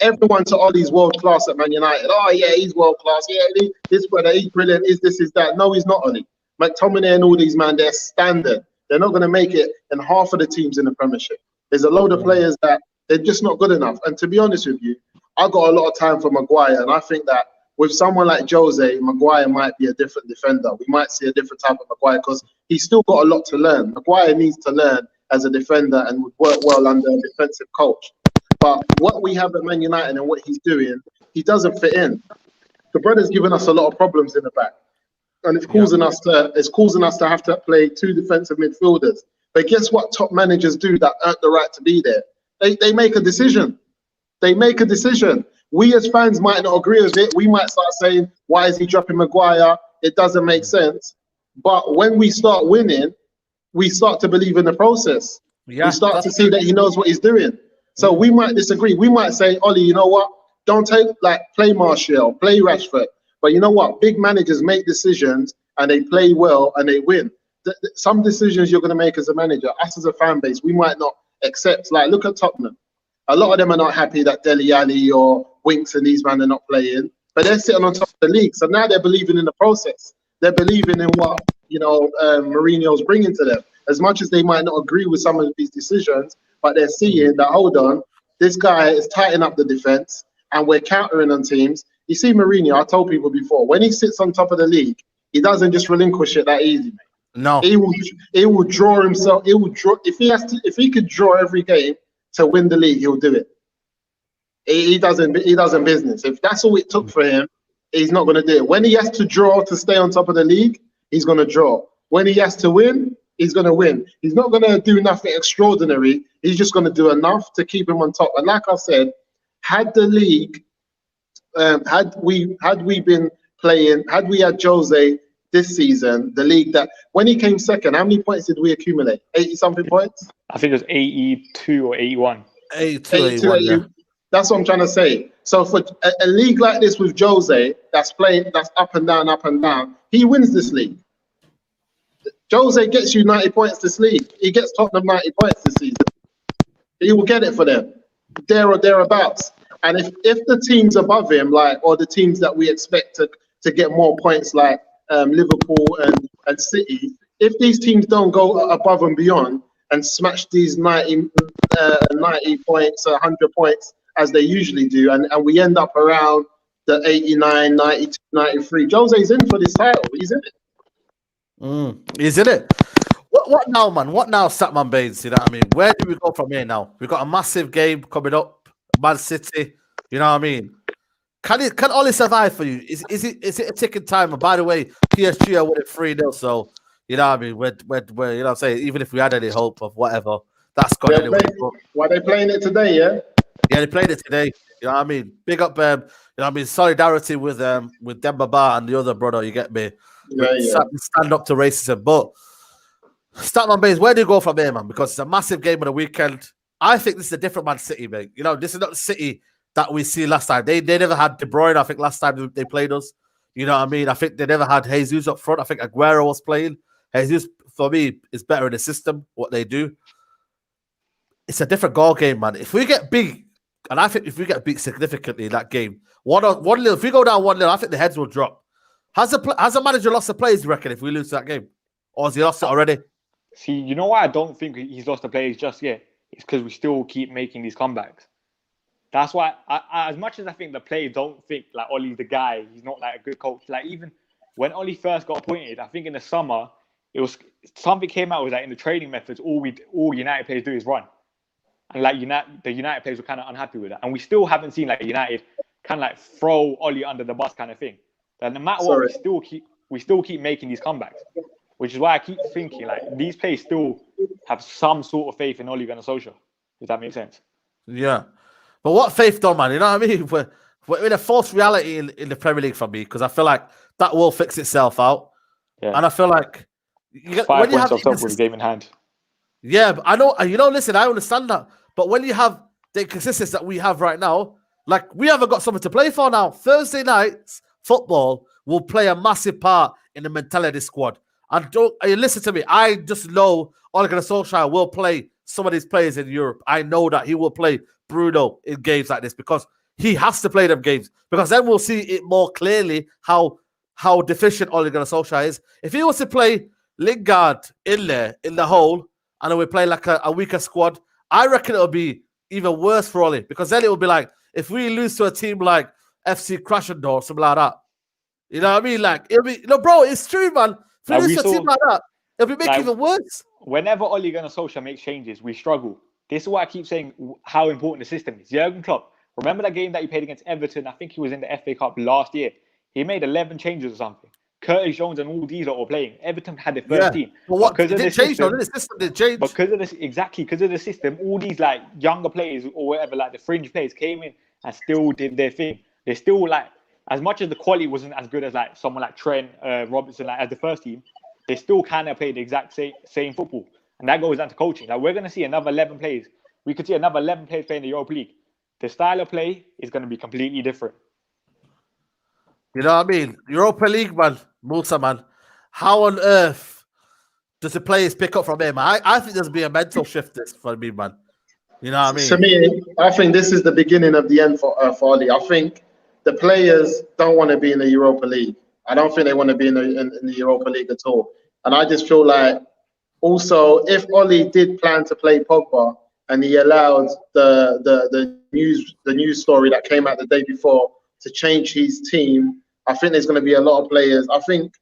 Everyone to Ollie's world class at Man United. Oh yeah, he's world class. Yeah, this brother, he's brilliant. Is this, is that? No, he's not, Ollie. McTominay and all these man, they're standard. They're not going to make it in half of the teams in the Premiership. There's a load of players that they're just not good enough. And to be honest with you, I got a lot of time for Maguire, and I think that with someone like Jose, Maguire might be a different defender. We might see a different type of Maguire, because he's still got a lot to learn. Maguire needs to learn as a defender and would work well under a defensive coach. But what we have at Man United and what he's doing, he doesn't fit in. The brother's given us a lot of problems in the back, and it's causing us to have to play two defensive midfielders. But guess what? Top managers do that earn the right to be there. They make a decision. They make a decision. We as fans might not agree with it. We might start saying, why is he dropping Maguire? It doesn't make sense. But when we start winning, we start to believe in the process. We start to see that he knows what he's doing. So we might disagree. We might say, Ollie, you know what? Don't play Martial, play Rashford. But you know what? Big managers make decisions and they play well and they win. Some decisions you're going to make as a manager, us as a fan base, we might not accept. Like, look at Tottenham. A lot of them are not happy that Dele Alli or Winks and these men are not playing, but they're sitting on top of the league. So now they're believing in the process. They're believing in what Mourinho's bringing to them. As much as they might not agree with some of these decisions, but they're seeing that, hold on, this guy is tightening up the defense and we're countering on teams. You see Mourinho, I told people before, when he sits on top of the league, he doesn't just relinquish it that easy, mate. No. He will draw himself. He will draw if he could draw every game to win the league, he'll do it. He doesn't business. If that's all it took for him, he's not going to do it. When he has to draw to stay on top of the league, he's going to draw. When he has to win, he's going to win. He's not going to do nothing extraordinary. He's just going to do enough to keep him on top. And like I said, had the league, had we had Jose this season, the league that when he came second, how many points did we accumulate? 80-something points? I think it was 82 or 81. 82, 80. yeah. That's what I'm trying to say. So for a league like this with Jose, that's up and down, he wins this league. Jose gets you 90 points this league. He gets Tottenham 90 points this season. He will get it for them, there or thereabouts. And if the teams above him, or the teams that we expect to get more points, like Liverpool and City, if these teams don't go above and beyond and smash these 90 points, 100 points, as they usually do, and we end up around the 89, 92, 93, Jose's in for this title. He's in it. He's in it. What now, man? What now, Statmanbains? You know what I mean? Where do we go from here now? We've got a massive game coming up, Man City. You know what I mean? Can Ole survive for you? Is it a ticking time? And by the way, PSG are winning 3-0, so you know what I mean? We're you know what I'm saying? Even if we had any hope of whatever, that's gone anyway. Why they playing it today, yeah? Yeah, they played it today. You know what I mean? Big up, you know what I mean? Solidarity with Demba Ba and the other brother, you get me? Yeah. Stand up to racism. But Statmanbains, where do you go from here, man? Because it's a massive game on the weekend. I think this is a different Man City, mate. You know, this is not the City that we see last time. They never had De Bruyne, I think, last time they played us. You know what I mean? I think they never had Jesus up front. I think Aguero was playing. Jesus, for me, is better in the system, what they do. It's a different goal game, man. If we get beat, and I think if we get beat significantly in that game, 1-0, if we go down 1-0, I think the heads will drop. Has the manager lost the players, you reckon, if we lose that game? Or has he lost it already? See, you know why I don't think he's lost the players just yet? It's because we still keep making these comebacks. That's why, as much as I think the players don't think like Ole's the guy, he's not like a good coach. Like even when Ole first got appointed, I think in the summer, it was something came out was like in the training methods, all United players do is run. And like the United players were kind of unhappy with that. And we still haven't seen like United kind of like throw Ole under the bus kind of thing. But no matter what, we still keep making these comebacks. Which is why I keep thinking like these players still have some sort of faith in Ole Gunnar Solskjaer. Does that make sense? Yeah. But what faith though, man? You know what I mean? We're in a false reality in the Premier League for me, because I feel like that will fix itself out. Yeah. And I feel like when you have the game in hand. Yeah, but I know, listen, I understand that. But when you have the consistency that we have right now, like we haven't got something to play for now. Thursday nights football will play a massive part in the mentality of this squad. And listen to me, I just know Ole Gunnar Solskjaer will play some of these players in Europe. I know that he will play Bruno in games like this because he has to play them games. Because then we'll see it more clearly how deficient Ole Gunnar Solskjaer is. If he was to play Lingard in the hole, and then we play like a weaker squad, I reckon it'll be even worse for Ole, because then it will be like, if we lose to a team like FC Krasnodar or something like that, you know what I mean? Like, it'll be, bro, it's true, man. If we lose to a team like that, it'll be making it even worse. Whenever Ole Gunnar Solskjaer makes changes, we struggle. This is why I keep saying how important the system is. Jurgen Klopp, remember that game that he played against Everton? I think he was in the FA Cup last year. He made 11 changes or something. Curtis Jones and all these lot were playing. Everton had their first team. But what? It didn't change, though. The system didn't change. Because of the system, all these like younger players or whatever, like the fringe players came in and still did their thing. They still like, as much as the quality wasn't as good as like someone like Trent, Robertson, like as the first team, they still kind of played the exact same football. And that goes down to coaching. Like we're going to see another 11 players. We could see another 11 players playing the Europa League. The style of play is going to be completely different. You know what I mean? Europa League, man. Moosa, man. How on earth does the players pick up from him? I think there's be a mental shift this for me, man. You know what I To mean? me, I think this is the beginning of the end for Oli. I think the players don't want to be in the Europa League. I don't think they want to be in the Europa League at all. And I just feel like also if Oli did plan to play Pogba and he allowed the news story that came out the day before to change his team, I think there's going to be a lot of players. I think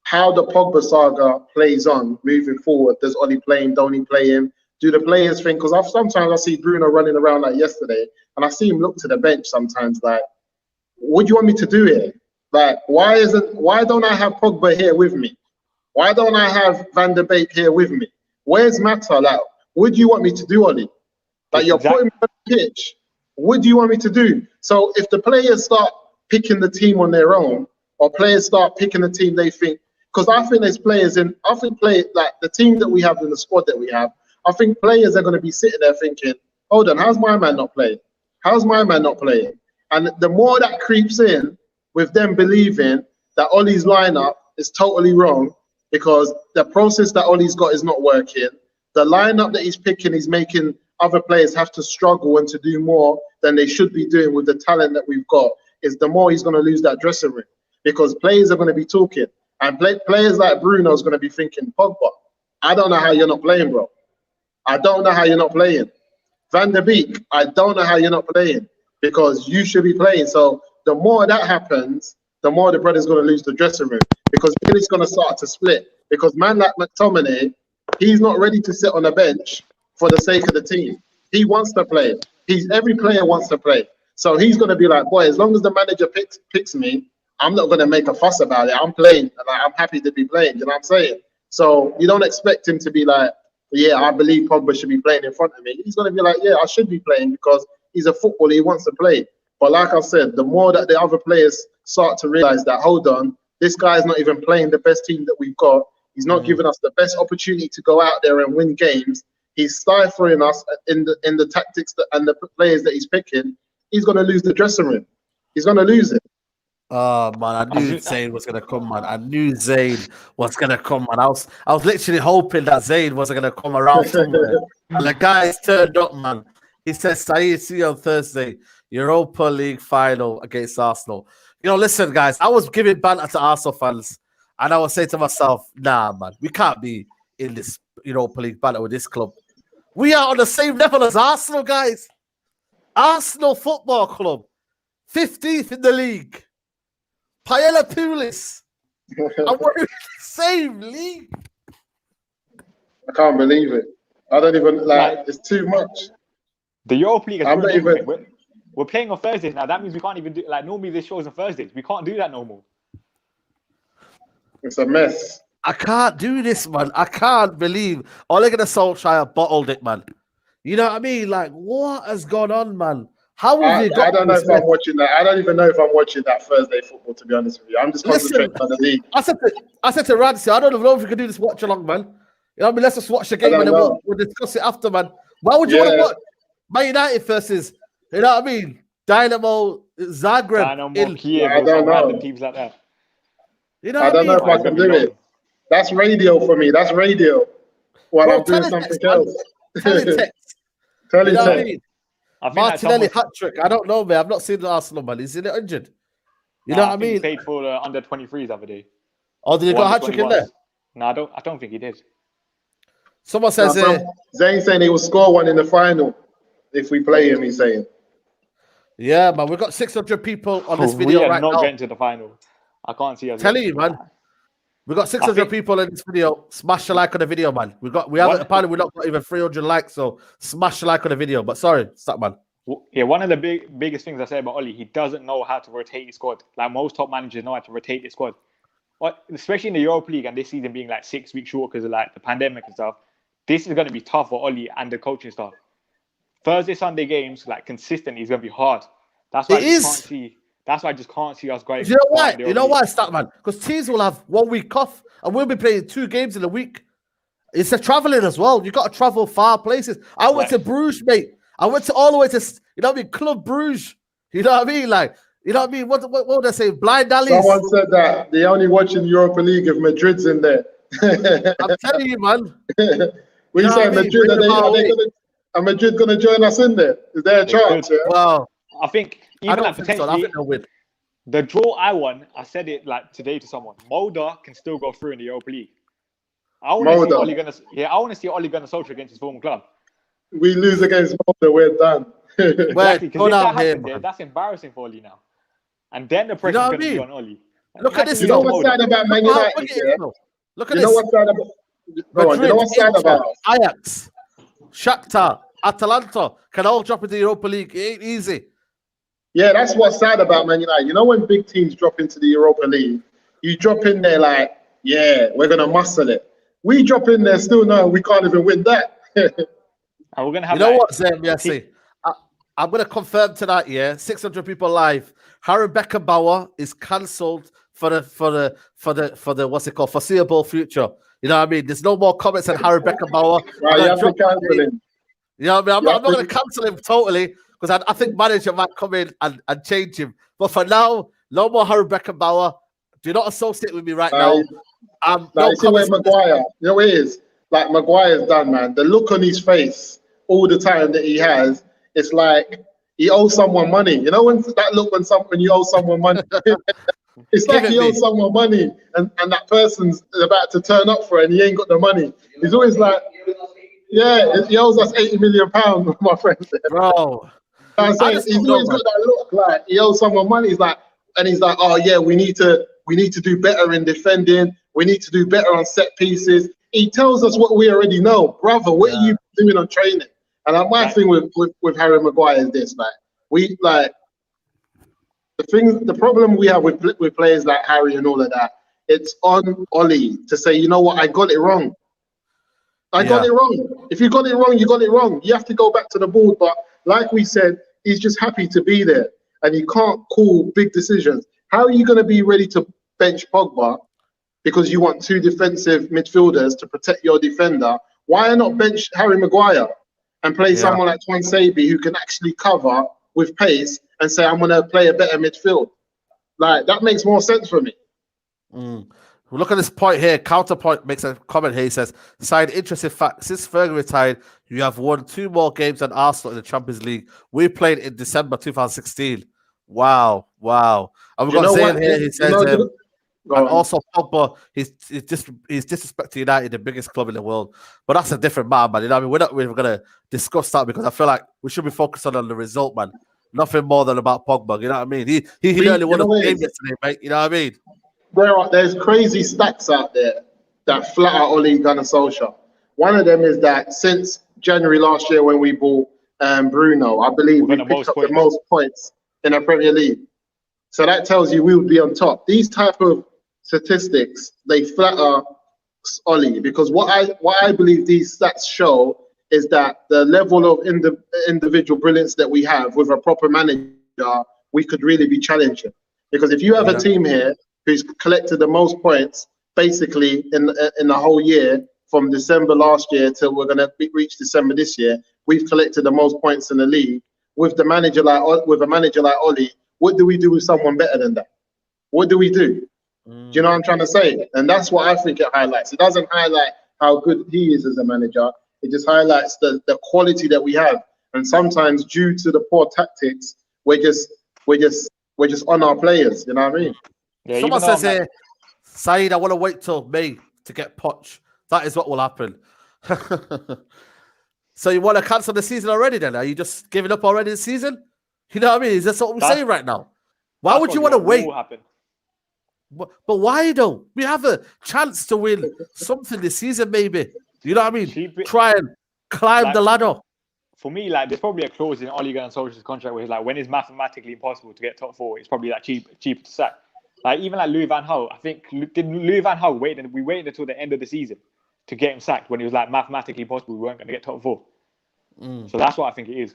how the Pogba saga plays on moving forward. Does Oli play him? Don't he play him? Do the players think? Because sometimes I see Bruno running around like yesterday, and I see him look to the bench sometimes like, what do you want me to do here? Like, why don't I have Pogba here with me? Why don't I have Van der Beek here with me? Where's Mata? Like, what do you want me to do, Oli? Like, you're putting me on the pitch. What do you want me to do? So if the players start picking the team on their own, or players start picking the team they think, because I think there's players like the team that we have in the squad that we have, I think players are going to be sitting there thinking, hold on, how's my man not playing? How's my man not playing? And the more that creeps in with them believing that Ollie's lineup is totally wrong because the process that Ollie's got is not working, the lineup that he's picking is making other players have to struggle and to do more than they should be doing with the talent that we've got, is the more he's going to lose that dressing room because players are going to be talking. And players like Bruno is going to be thinking, Pogba, I don't know how you're not playing, bro. I don't know how you're not playing. Van der Beek, I don't know how you're not playing because you should be playing. So the more that happens, the more the brother's going to lose the dressing room because then it's going to start to split. Because man like McTominay, he's not ready to sit on a bench for the sake of the team. He wants to play. Every player wants to play. So he's going to be like, boy, as long as the manager picks me, I'm not going to make a fuss about it. I'm playing. Like, I'm happy to be playing. You know what I'm saying? So you don't expect him to be like, yeah, I believe Pogba should be playing in front of me. He's going to be like, yeah, I should be playing because he's a footballer. He wants to play. But like I said, the more that the other players start to realize that, hold on, this guy's not even playing the best team that we've got. He's not giving us the best opportunity to go out there and win games. He's stifling us in the tactics and the players that he's picking. He's going to lose the dressing room. He's going to lose it. Oh man, I knew Zayn was gonna come, man. I knew Zayn was gonna come, man. I was literally hoping that Zayn wasn't gonna come around somewhere. And the guy's turned up, man. He says, "Saeed, see you on Thursday, Europa League final against Arsenal." You know, listen, guys, I was giving banter to Arsenal fans, and I was saying to myself, "Nah, man, we can't be in this Europa League battle with this club. We are on the same level as Arsenal, guys. Arsenal Football Club, 15th in the league. Paella Pulis. And we're in the same league." I can't believe it. I don't even like. It's too much. The Europa League. I'm not even. We're playing on Thursdays now. That means we can't even do like normally this show is on Thursdays. We can't do that no more. It's a mess. I can't do this, man. I can't believe Ole Gunnar Solskjaer bottled it, man. You know what I mean? Like, what has gone on, man? How have you got? I don't know if I'm watching that. I don't even know if I'm watching that Thursday football, to be honest with you. I'm just concentrating on the league. I said to Ramsey, I don't know if we can do this watch along, man. You know what I mean? Let's just watch the game and then we'll discuss it after, man. Why would you want to watch Man United versus, you know what I mean? Dynamo Zagreb. Dynamo Kiev, I don't know. Teams like that. You know I don't know if I can do it. That's radio for me. That's radio. While I'm doing something else. Tell you know what I mean? Martinelli hat trick. I don't know, man. I've not seen the Arsenal, man. Is he injured? You know what I mean? He played for the under 23s the other day. Oh, did he got a hat trick in there? No, I don't think he did. Someone says Zayn saying he will score one in the final if we play him. He's saying. Yeah, man. We've got 600 people on this video right now. We are not getting to the final. I can't see us. Telling you, man. We've got 600 people in this video. Smash the like on the video, man. Apparently we're not got even 300 likes, so smash the like on the video. But sorry, Statman. Yeah, one of the biggest things I say about Oli, he doesn't know how to rotate his squad. Like most top managers know how to rotate his squad. Especially in the Europa League and this season being like 6 weeks short because of like the pandemic and stuff. This is going to be tough for Oli and the coaching staff. Thursday, Sunday games, like consistently, is going to be hard. That's why I just can't see us going. You know why? You know why, Statman? Because teams will have 1 week off and we'll be playing 2 games in a week. It's a traveling as well. You got to travel far places. I went to Bruges, mate. I went to all the way to, you know what I mean, Club Bruges. You know what I mean? Like, you know what I mean? What would I say? Blind alleys. Someone said that they only watching Europa League if Madrid's in there. I'm telling you, man. When you say Madrid, Are Madrid going to join us in there? Is there a chance? Yeah? Well, I think I even don't like think so. I potentially think they'll win. the draw I won. I said it like today to someone. Mulder can still go through in the Europa League. I want to see Mulder. I want to see Ole Gunnar Solskjaer against his former club. We lose against Mulder, we're done. Exactly, because if that happens, man. that's embarrassing for Ole now. And then the pressure's know going what I to be mean? on Ole. Look at this. You know what's sad about Man Look how United? big it Yeah? is, though. Look at You this. know what's sad about? Go on, you know what's sad Inter, about? Ajax, Shakhtar, Atalanta can all drop into the Europa League. It ain't easy. Yeah, that's what's sad about Man United. You know when big teams drop into the Europa League, you drop in there like, yeah, we're gonna muscle it. We drop in there, still no, we can't even win that. And we're going to have. You know what, Zem? I'm going to confirm tonight. Yeah, 600 people live. Harry Beckenbauer is cancelled for the what's it called, foreseeable future. You know what I mean? There's no more comments on Harry Beckenbauer. Right, you have to cancel him. You know what I mean? I'm not going to cancel him totally because I think manager might come in and change him. But for now, no more Harry Beckenbauer. Do not associate with me right now. You see where Maguire, you know what it is? Like Maguire's done, man. The look on his face all the time that he has, it's like he owes someone money. You know when that look when you owe someone money? It's like he owes someone money and that person's about to turn up for it and he ain't got the money. He's always like, yeah, he owes us £80 million, my friend. Bro. I'm saying, he's always got that look like he owes someone money. He's like, oh yeah, we need to do better in defending. We need to do better on set pieces. He tells us what we already know, brother. What are you doing on training? And my thing with Harry Maguire is this: the problem we have with players like Harry and all of that. It's on Ole to say, you know what, I got it wrong. I got it wrong. If you got it wrong, you got it wrong. You have to go back to the board. But like we said, he's just happy to be there, and he can't call big decisions. How are you going to be ready to bench Pogba because you want two defensive midfielders to protect your defender? Why not bench Harry Maguire and play someone like Twansabi who can actually cover with pace and say, I'm going to play a better midfield? Like, that makes more sense for me. Look at this point here. Counterpoint makes a comment here. He says, side interesting fact, since Fergie retired, you have won 2 more games than Arsenal in the Champions League. We played in December 2016. Wow. And we've got Zayn here. He says, and also Pogba, he's disrespecting United, the biggest club in the world. But that's a different matter, man. You know what I mean? We're not really going to discuss that because I feel like we should be focusing on the result, man. Nothing more than about Pogba. You know what I mean? He nearly won a game yesterday, mate. You know what I mean? There's crazy stats out there that flat out Ole Gunnar Solskjaer. One of them is that since January last year when we bought Bruno, I believe we picked up the most points in the Premier League. So that tells you we would be on top. These type of statistics, they flatter Ole, because what I believe these stats show is that the level of individual brilliance that we have with a proper manager, we could really be challenging. Because if you have a team here who's collected the most points basically in the whole year from December last year till we're going to reach December this year, we've collected the most points in the league with a manager like Ole. What do we do with someone better than that? What do we do? Do you know what I'm trying to say? And that's what I think it highlights. It doesn't highlight how good he is as a manager. It just highlights the quality that we have. And sometimes due to the poor tactics, we're just on our players. You know what I mean? Yeah, someone says here, Saeed, I want to wait till May to get Poch. That is what will happen. So you want to cancel the season already then? Are you just giving up already the season? You know what I mean? Is that what we're saying right now? Why would you want to wait? But why though? We have a chance to win something this season, maybe. You know what I mean? Try and climb the ladder. For me, there's probably a clause in Ole Gunnar Solskjaer's contract where he's like, when it's mathematically impossible to get top 4, it's probably cheaper to sack. Even like Louis van Gaal, I think did Louis van Gaal we waited until the end of the season to get him sacked when it was mathematically possible we weren't going to get top 4. So that's what I think it is.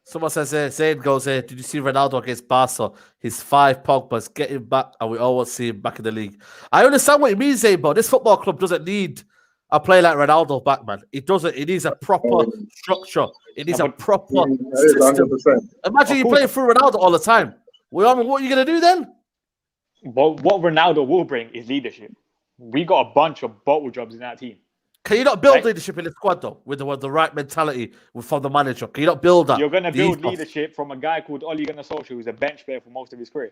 Someone says here, Zayn goes here, did you see Ronaldo against Barca? His 5 Pogba's, get him back and we always see him back in the league. I understand what you mean, Zayn, but this football club doesn't need a player like Ronaldo back, man. It doesn't. It needs a proper structure. It needs a proper system. 100%. Imagine you playing through Ronaldo all the time. What are you going to do then? But what Ronaldo will bring is leadership. We got a bunch of bottle jobs in that team. Can you not build Like- leadership in the squad though, with the right mentality from the manager? Can you not build that? You're going to The build ethos? leadership from a guy called Ole Gunnar Solskjaer, who's a bench player for most of his career.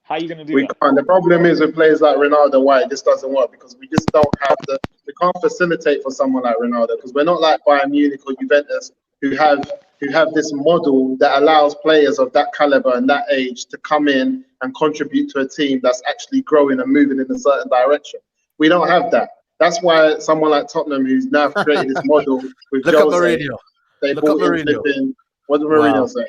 How are you going to do We that? can't. The problem is with players like Ronaldo, why it just doesn't work, because we just don't have we can't facilitate for someone like Ronaldo, because we're not like Bayern Munich or Juventus who have this model that allows players of that caliber and that age to come in and contribute to a team that's actually growing and moving in a certain direction. We don't have that. That's why someone like Tottenham, who's now created this model with Look at Jose, Mourinho. they Look at brought in Mourinho. flipping. What did Mourinho Wow. say?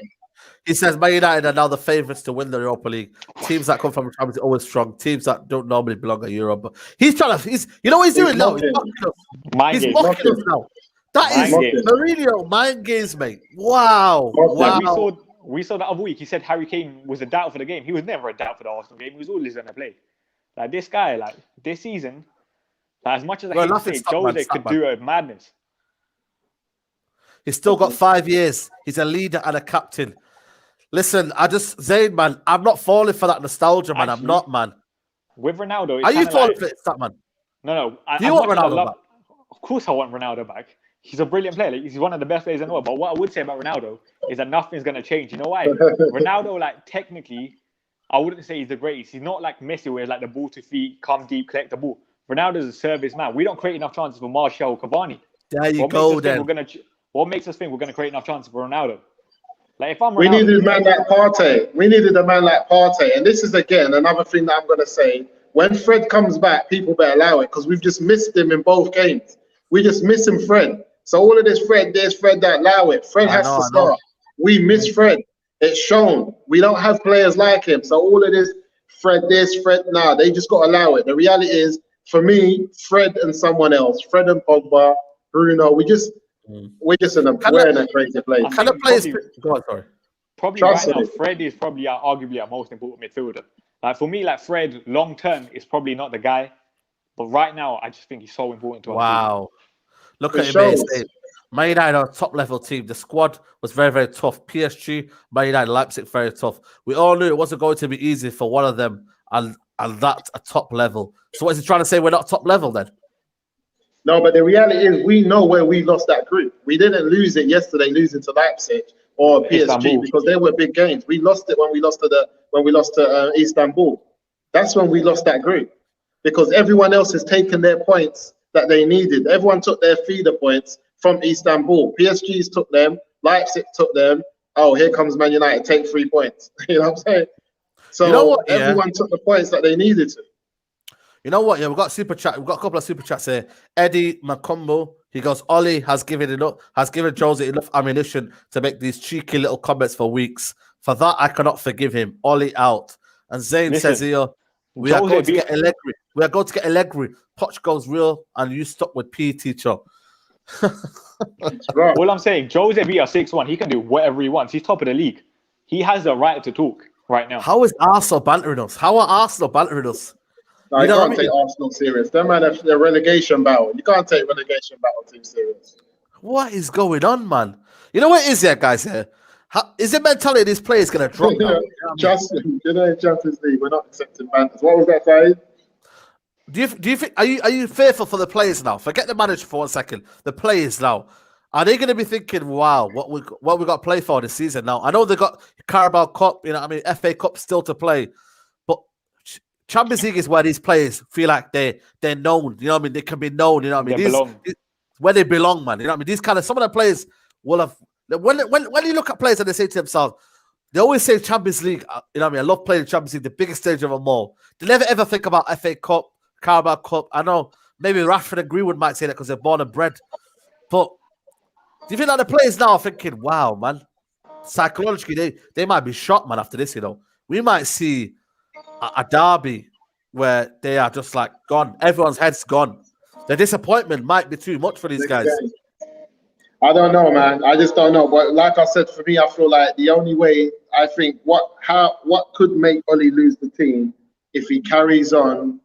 He says Man United are now the favourites to win the Europa League. Teams that come from the Champions are always strong. Teams that don't normally belong at Europe. But he's trying to. You know what he's doing now? He's mocking. mocking us. Mind He's game. mocking us now. That is Mind game. Mourinho mind games, mate. Wow. Like, Wow. We saw the other week. He said Harry Kane was a doubt for the game. He was never a doubt for the Arsenal game. He was always going to play. Like this guy, like this season, like, as much as I hate to say, Jose could do a madness. He's still got 5 years. He's a leader and a captain. Listen, Zayn, man, I'm not falling for that nostalgia, man. Actually, I'm not, man. With Ronaldo, it's Are you kinda falling like, for it, Statman? No. Do you want Ronaldo back? Of course, I want Ronaldo back. He's a brilliant player. Like, he's one of the best players in the world. But what I would say about Ronaldo is that nothing's going to change. You know why? Ronaldo, like, technically, I wouldn't say he's the greatest. He's not like Messi, where it's like the ball to feet, come deep, collect the ball. Ronaldo's a service man. We don't create enough chances for Martial or Cavani. There you go, then. What makes us think we're going to create enough chances for Ronaldo? Like, if I'm Ronaldo, we needed a man like Partey. We needed a man like Partey. And this is, again, another thing that I'm going to say. When Fred comes back, people better allow it, because we've just missed him in both games. We just miss him, Fred. So all of this Fred, there's Fred that allow it. Fred has to start. We miss Fred. It's shown. We don't have players like him. So all of this Fred this, Fred nah, they just got to allow it. The reality is, for me, Fred and someone else, Fred and Pogba, Bruno, we're just in a crazy place. Can the players go on, sorry. Probably right now, Fred is probably arguably our most important midfielder. Like for me, like Fred, long term is probably not the guy, but right now I just think he's so important to us. Wow, look at him. Man United are a top level team. The squad was very, very tough. PSG, Man United, Leipzig, very tough. We all knew it wasn't going to be easy for one of them, and that's a top level. So what is he trying to say? We're not top level then? No, but the reality is we know where we lost that group. We didn't lose it yesterday, losing to Leipzig or PSG, Istanbul, because they were big games. We lost it when we lost to Istanbul. That's when we lost that group, because everyone else has taken their points that they needed. Everyone took their feeder points from Istanbul. PSG's took them. Leipzig took them. Oh, here comes Man United. Take 3 points. You know what I'm saying? So you know what, everyone took the points that they needed to. You know what? Yeah, we've got super chat. We've got a couple of super chats here. Eddie Macombo, he goes, Ole has given Jose enough ammunition to make these cheeky little comments for weeks. For that, I cannot forgive him. Ole out. And Zayn says here, we are going to get Allegri. We are going to get Allegri. Poch goes real, and you stuck with PE teacher. Right. All I'm saying, Jose beat us 6-1. He can do whatever he wants. He's top of the league. He has the right to talk right now. How is Arsenal bantering us? How are Arsenal bantering us? No, you can't take Arsenal serious. Them man have the relegation battle. You can't take relegation battle too serious. What is going on, man? You know what it is here, guys? Here, is the mentality of these players going to drop now? You know Justin, in Champions League, we're not accepting banters. What was that saying? Do you think? Are you fearful for the players now? Forget the manager for 1 second. The players now, are they going to be thinking, "Wow, what we got to play for this season?" Now I know they got Carabao Cup, FA Cup still to play, but Champions League is where these players feel like they're known. You know what I mean? They can be known. You know what I mean? Where they belong, man. You know what I mean? These kind of some of the players will have when you look at players and they say to themselves, they always say Champions League. You know what I mean? I love playing the Champions League, the biggest stage of them all. They never ever think about FA Cup, Carabao Cup. I know maybe Rashford and Greenwood might say that because they're born and bred, but do you think that the players now are thinking, "Wow, man, psychologically they might be shocked, man, after this"? You know, we might see a derby where they are just like gone. Everyone's head's gone. The disappointment might be too much for these guys. I don't know, man. I just don't know. But like I said, for me, I feel like the only way I think what could make Ole lose the team if he carries on,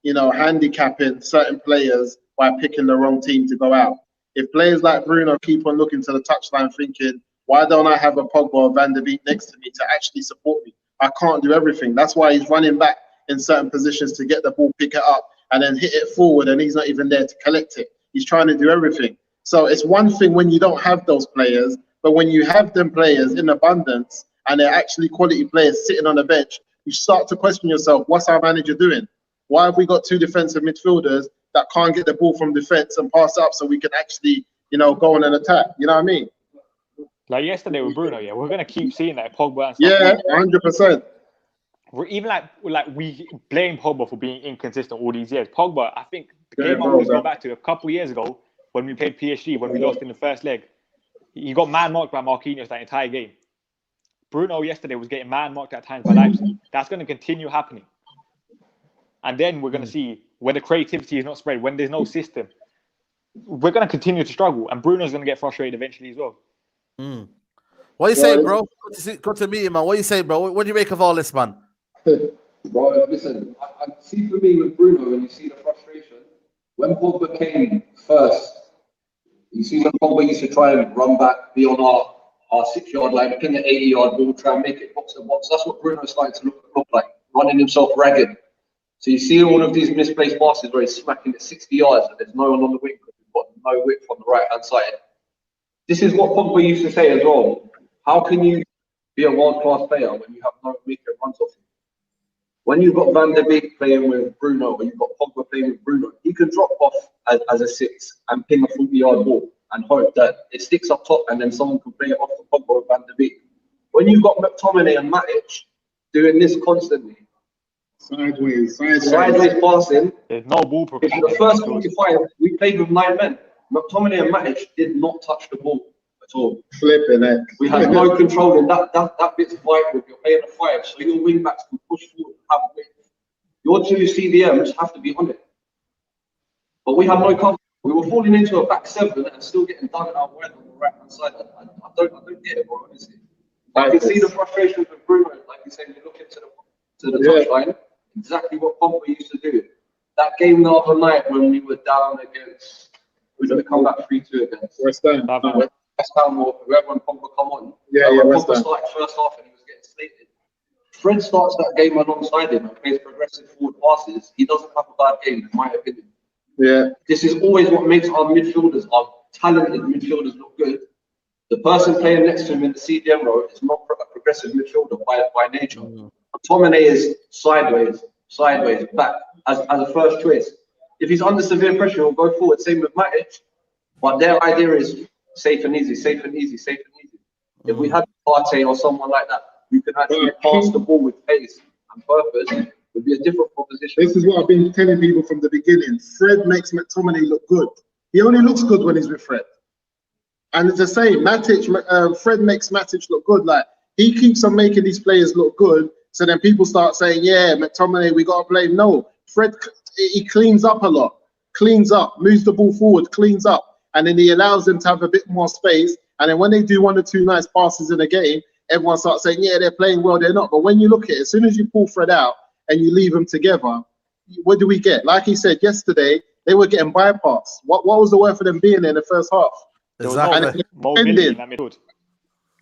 handicapping certain players by picking the wrong team to go out. If players like Bruno keep on looking to the touchline thinking, why don't I have a Pogba or Van der Beek next to me to actually support me? I can't do everything. That's why he's running back in certain positions to get the ball, pick it up, and then hit it forward, and he's not even there to collect it. He's trying to do everything. So it's one thing when you don't have those players, but when you have them players in abundance and they're actually quality players sitting on the bench, you start to question yourself, what's our manager doing? Why have we got two defensive midfielders that can't get the ball from defense and pass up so we can actually, go on an attack? You know what I mean? Like yesterday with Bruno, yeah, we're gonna keep seeing that Pogba and stuff. Yeah, 100%. We're even like we blame Pogba for being inconsistent all these years. Pogba, I think the game I always go back to a couple years ago when we played PSG, when we lost in the first leg, he got man-marked by Marquinhos that entire game. Bruno yesterday was getting man-marked at times by Leipzig. That's going to continue happening. And then we're going to see when the creativity is not spread, when there's no system, we're going to continue to struggle. And Bruno's going to get frustrated eventually as well. What you say, bro? Good to meet you, man. What you say, bro? What do you make of all this, man? Bro, listen, I see for me with Bruno, when you see the frustration, when Pogba came first, you see when Pogba used to try and run back, be on our 6-yard line, ping an 80-yard ball, try and make it box to box. That's what Bruno's starting to look like, running himself ragged. So you see all of these misplaced passes where he's smacking it 60 yards and there's no one on the wing because we've got no width on the right-hand side. This is what Pogba used to say as well. How can you be a world-class player when you have no maker runs off you? When you've got Van der Beek playing with Bruno, or you've got Pogba playing with Bruno, he can drop off as a 6 and ping a 40-yard ball and hope that it sticks up top and then someone can play it off to Pogba or Van der Beek. When you've got McTominay and Matic doing this constantly, sideways passing, there's no ball progression. In the first 45, we played with 9 men. McTominay and Matic did not touch the ball at all. Flipping it. We had no control in that bit's vital. You're playing a 5, so your wing backs can push forward and have width. Your 2 CDMs have to be on it. But we had no cover. We were falling into a back 7 and still getting done out wide on the right hand side. I don't get it, bro, honestly. I can see the frustrations with Bruno, like you said, you look into the touchline, exactly what Pogba used to do. That game the other night when we were down against, we're going to come back 3-2 against West Ham. West Ham or whoever, when Pogba come on. When Pogba started first half and he was getting slated. Fred starts that game alongside him and plays progressive forward passes. He doesn't have a bad game, in my opinion. Yeah. This is always what makes our midfielders, our talented midfielders, look good. The person playing next to him in the CDM role is not a progressive midfielder by nature. McTominay is sideways, back as a first choice. If he's under severe pressure, he'll go forward. Same with Matic. But their idea is safe and easy. If we had Partey or someone like that, who can actually pass the ball with pace and purpose, it would be a different proposition. This is what I've been telling people from the beginning. Fred makes McTominay look good. He only looks good when he's with Fred. And it's the same. Fred makes Matic look good. Like, he keeps on making these players look good. So then people start saying, yeah, McTominay, we got to blame. No, Fred, he cleans up a lot. Cleans up, moves the ball forward, cleans up. And then he allows them to have a bit more space. And then when they do 1 or 2 nice passes in a game, everyone starts saying, yeah, they're playing well, they're not. But when you look at it, as soon as you pull Fred out and you leave them together, what do we get? Like he said yesterday, they were getting bypassed. What was the worth of them being there in the first half? Exactly.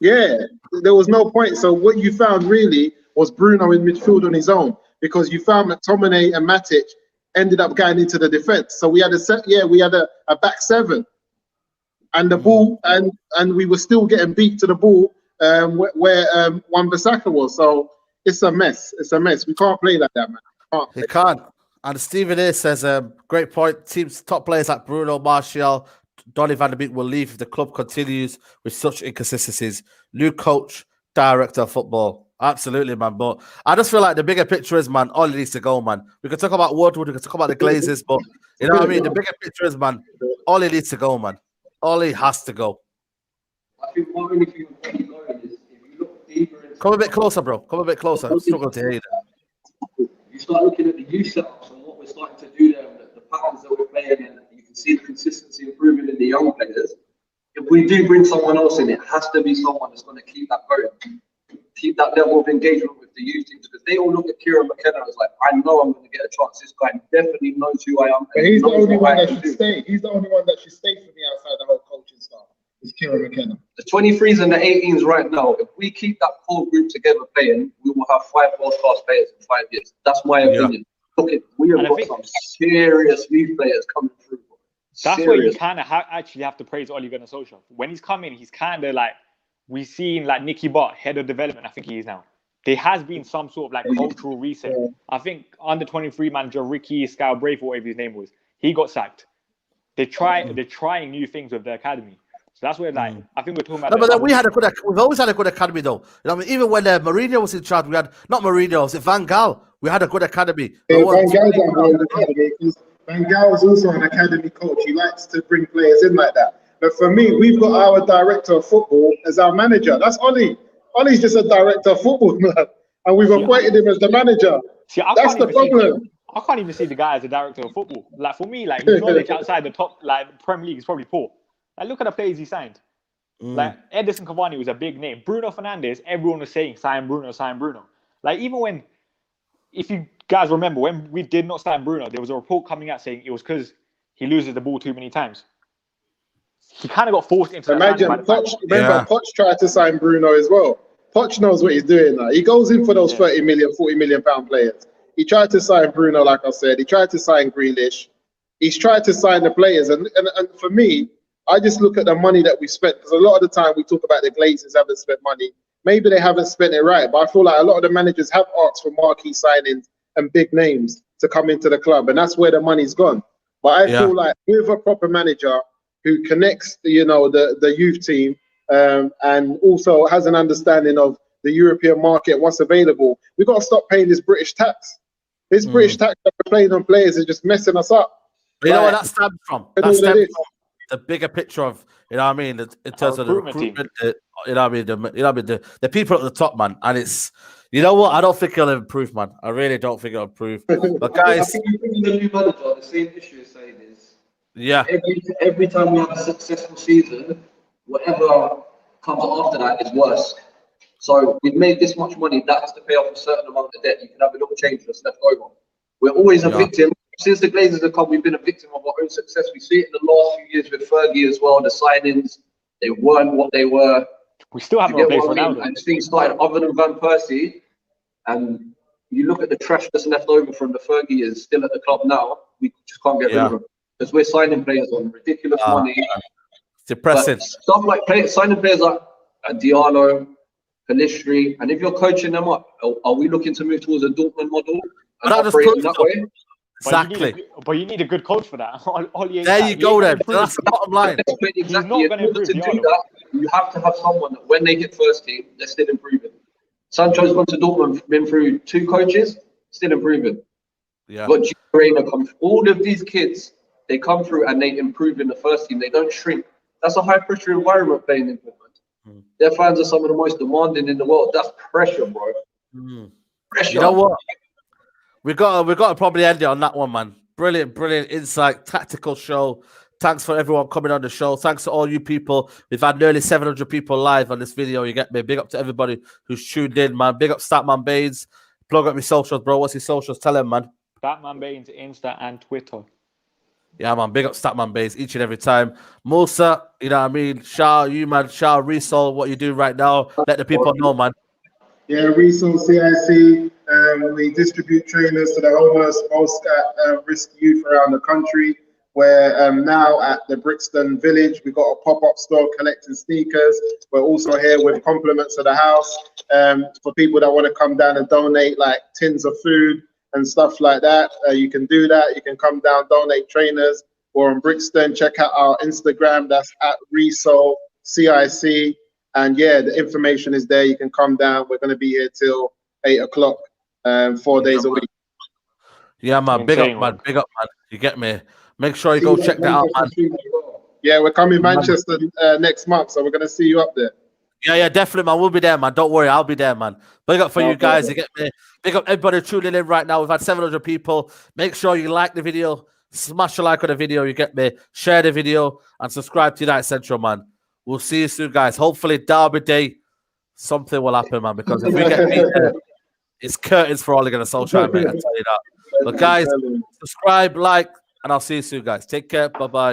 Yeah, there was no point. So what you found really was Bruno in midfield on his own, because you found McTominay and Matic ended up going into the defense. So we had a back 7, and the ball, and we were still getting beat to the ball where Wan-Bissaka was. So it's a mess. We can't play like that, man. You can't. And Stephen A says, great point. Teams top players like Bruno, Martial, Donny van de Beek will leave if the club continues with such inconsistencies. New coach, director of football. Absolutely, man. But I just feel like the bigger picture is, man, all needs to go, man. We can talk about Woodward, we can talk about the Glazers, but you know what I mean? The bigger picture is, man, all he needs to go, man. All he has to go. I think what really feels going is if you look deeper into... Come a bit closer, bro. Come a bit closer. I'm struggling to hear you there. You start looking at the youth setups and what we're starting to do there, the patterns that we're playing, and you can see the consistency improving in the young players. If we do bring someone else in, it has to be someone that's going to keep that going, keep that level of engagement with the youth teams, because they all look at Kieran McKenna as like, I know I'm going to get a chance. This guy definitely knows who I am. But he's the only one that should stay. He's the only one that should stay for me outside the whole coaching staff. Is Kieran McKenna. The 23s and the 18s right now, if we keep that core group together playing, we will have 5 world-class players in 5 years. That's my opinion. look at, we have And I got think- some serious youth players coming through. That's where you kind of actually have to praise Ole Gunnar Solskjaer. When he's come in, he's kind of like, we've seen like Nicky Butt, head of development, I think he is now. There has been some sort of like cultural reset. Yeah. I think under 23 manager Ricky Scalbraith, or whatever his name was, he got sacked. They're trying new things with the academy. So that's where like I think we're talking about. No, but then we've always had a good academy though. You know what I mean? Even when Mourinho was in charge, we had not Mourinho, was it Van Gaal? We had a good academy. Yeah, Van Gaal's on the academy because Van Gaal is also an academy coach. He likes to bring players in like that. But for me, we've got our director of football as our manager. That's Ollie. Ollie's just a director of football, man. And we've appointed him as the manager. That's the problem. I can't even see the guy as a director of football. Like for me, like his knowledge outside the top, like Premier League is probably poor. Like look at the players he signed. Like Edison Cavani was a big name. Bruno Fernandes, everyone was saying sign Bruno, sign Bruno. Like even when, if you guys remember, when we did not sign Bruno, there was a report coming out saying it was because he loses the ball too many times. He kind of got forced into that. Imagine Poch tried to sign Bruno as well. Poch knows what he's doing now. He goes in for those 30 million, 40 million pound players. He tried to sign Bruno, like I said. He tried to sign Grealish. He's tried to sign the players. And for me, I just look at the money that we spent, because a lot of the time we talk about the Glazers haven't spent money. Maybe they haven't spent it right, but I feel like a lot of the managers have asked for marquee signings and big names to come into the club, and that's where the money's gone. But I feel like with a proper manager who connects, you know, the youth team and also has an understanding of the European market, what's available, we've got to stop paying this British tax. This British tax that we're paying on players is just messing us up. But you know where that stems from? That stems from the bigger picture of, you know what I mean, in terms of the recruitment, you know what I mean, the people at the top, man. And it's, you know what, I don't think it'll improve, man. I really don't think it'll improve. But guys, I think you bring in the new manager, the same issue is saying is, every time we have a successful season, whatever comes after that is worse. So we've made this much money, that has to pay off a certain amount of debt. You can have a little change that's left over. We're always a victim. Since the Glazers have come, we've been a victim of our own success. We see it in the last few years with Fergie as well. The signings, they weren't what they were. We still haven't replaced Ronaldo. And things started other than Van Persie. And you look at the trash that's left over from the Fergie years still at the club now, we just can't get rid of them. Because we're signing players on ridiculous money. It's depressing. But stuff like signing players like Diallo, Pelistri, and if you're coaching them up, are we looking to move towards a Dortmund model? And operate in that way? Exactly. But you need a good coach for that. There you go then. That's the bottom line. Exactly. In order to do that, you have to have someone that when they hit first team, they're still improving. Sancho's gone to Dortmund, been through 2 coaches, still improving. Yeah. But Reina comes. All of these kids, they come through and they improve in the first team. They don't shrink. That's a high pressure environment playing in Dortmund. Their fans are some of the most demanding in the world. That's pressure, bro. Pressure. You know what? We got to probably end it on that one, man. Brilliant insight, tactical show. Thanks for everyone coming on the show. Thanks to all you people. We've had nearly 700 people live on this video. You get me? Big up to everybody who's tuned in, man. Big up Statmanbains. Plug up my socials, bro. What's his socials? Tell him, man. Statmanbains, Insta and Twitter. Yeah, man. Big up Statmanbains each and every time. Moosa, you know what I mean? Shah, you, man. Shah, Resol, what you do right now. Let the people know, man. Yeah, Resol CIC. We distribute trainers to the homeless, most at-risk youth around the country. We're now at the Brixton Village. We've got a pop-up store collecting sneakers. We're also here with compliments of the house for people that want to come down and donate like tins of food and stuff like that. You can do that. You can come down, donate trainers. We're on Brixton. Check out our Instagram. That's at Resol CIC. And yeah, the information is there. You can come down. We're going to be here till 8 o'clock, 4 days a week. Yeah, man. Big up, man. Big up, man. You get me? Make sure you go check that out, man. Yeah, we're coming Manchester next month, so we're going to see you up there. Yeah, definitely, man. We'll be there, man. Don't worry. I'll be there, man. Big up for you guys. You get me? Big up everybody tuning in right now. We've had 700 people. Make sure you like the video. Smash a like on the video. You get me? Share the video and subscribe to United Central, man. We'll see you soon, guys. Hopefully, Derby Day, something will happen, man. Because if we get beat there, it's curtains for Ole Gunnar Solskjaer, mate. I tell you that. But guys, subscribe, like, and I'll see you soon, guys. Take care. Bye-bye.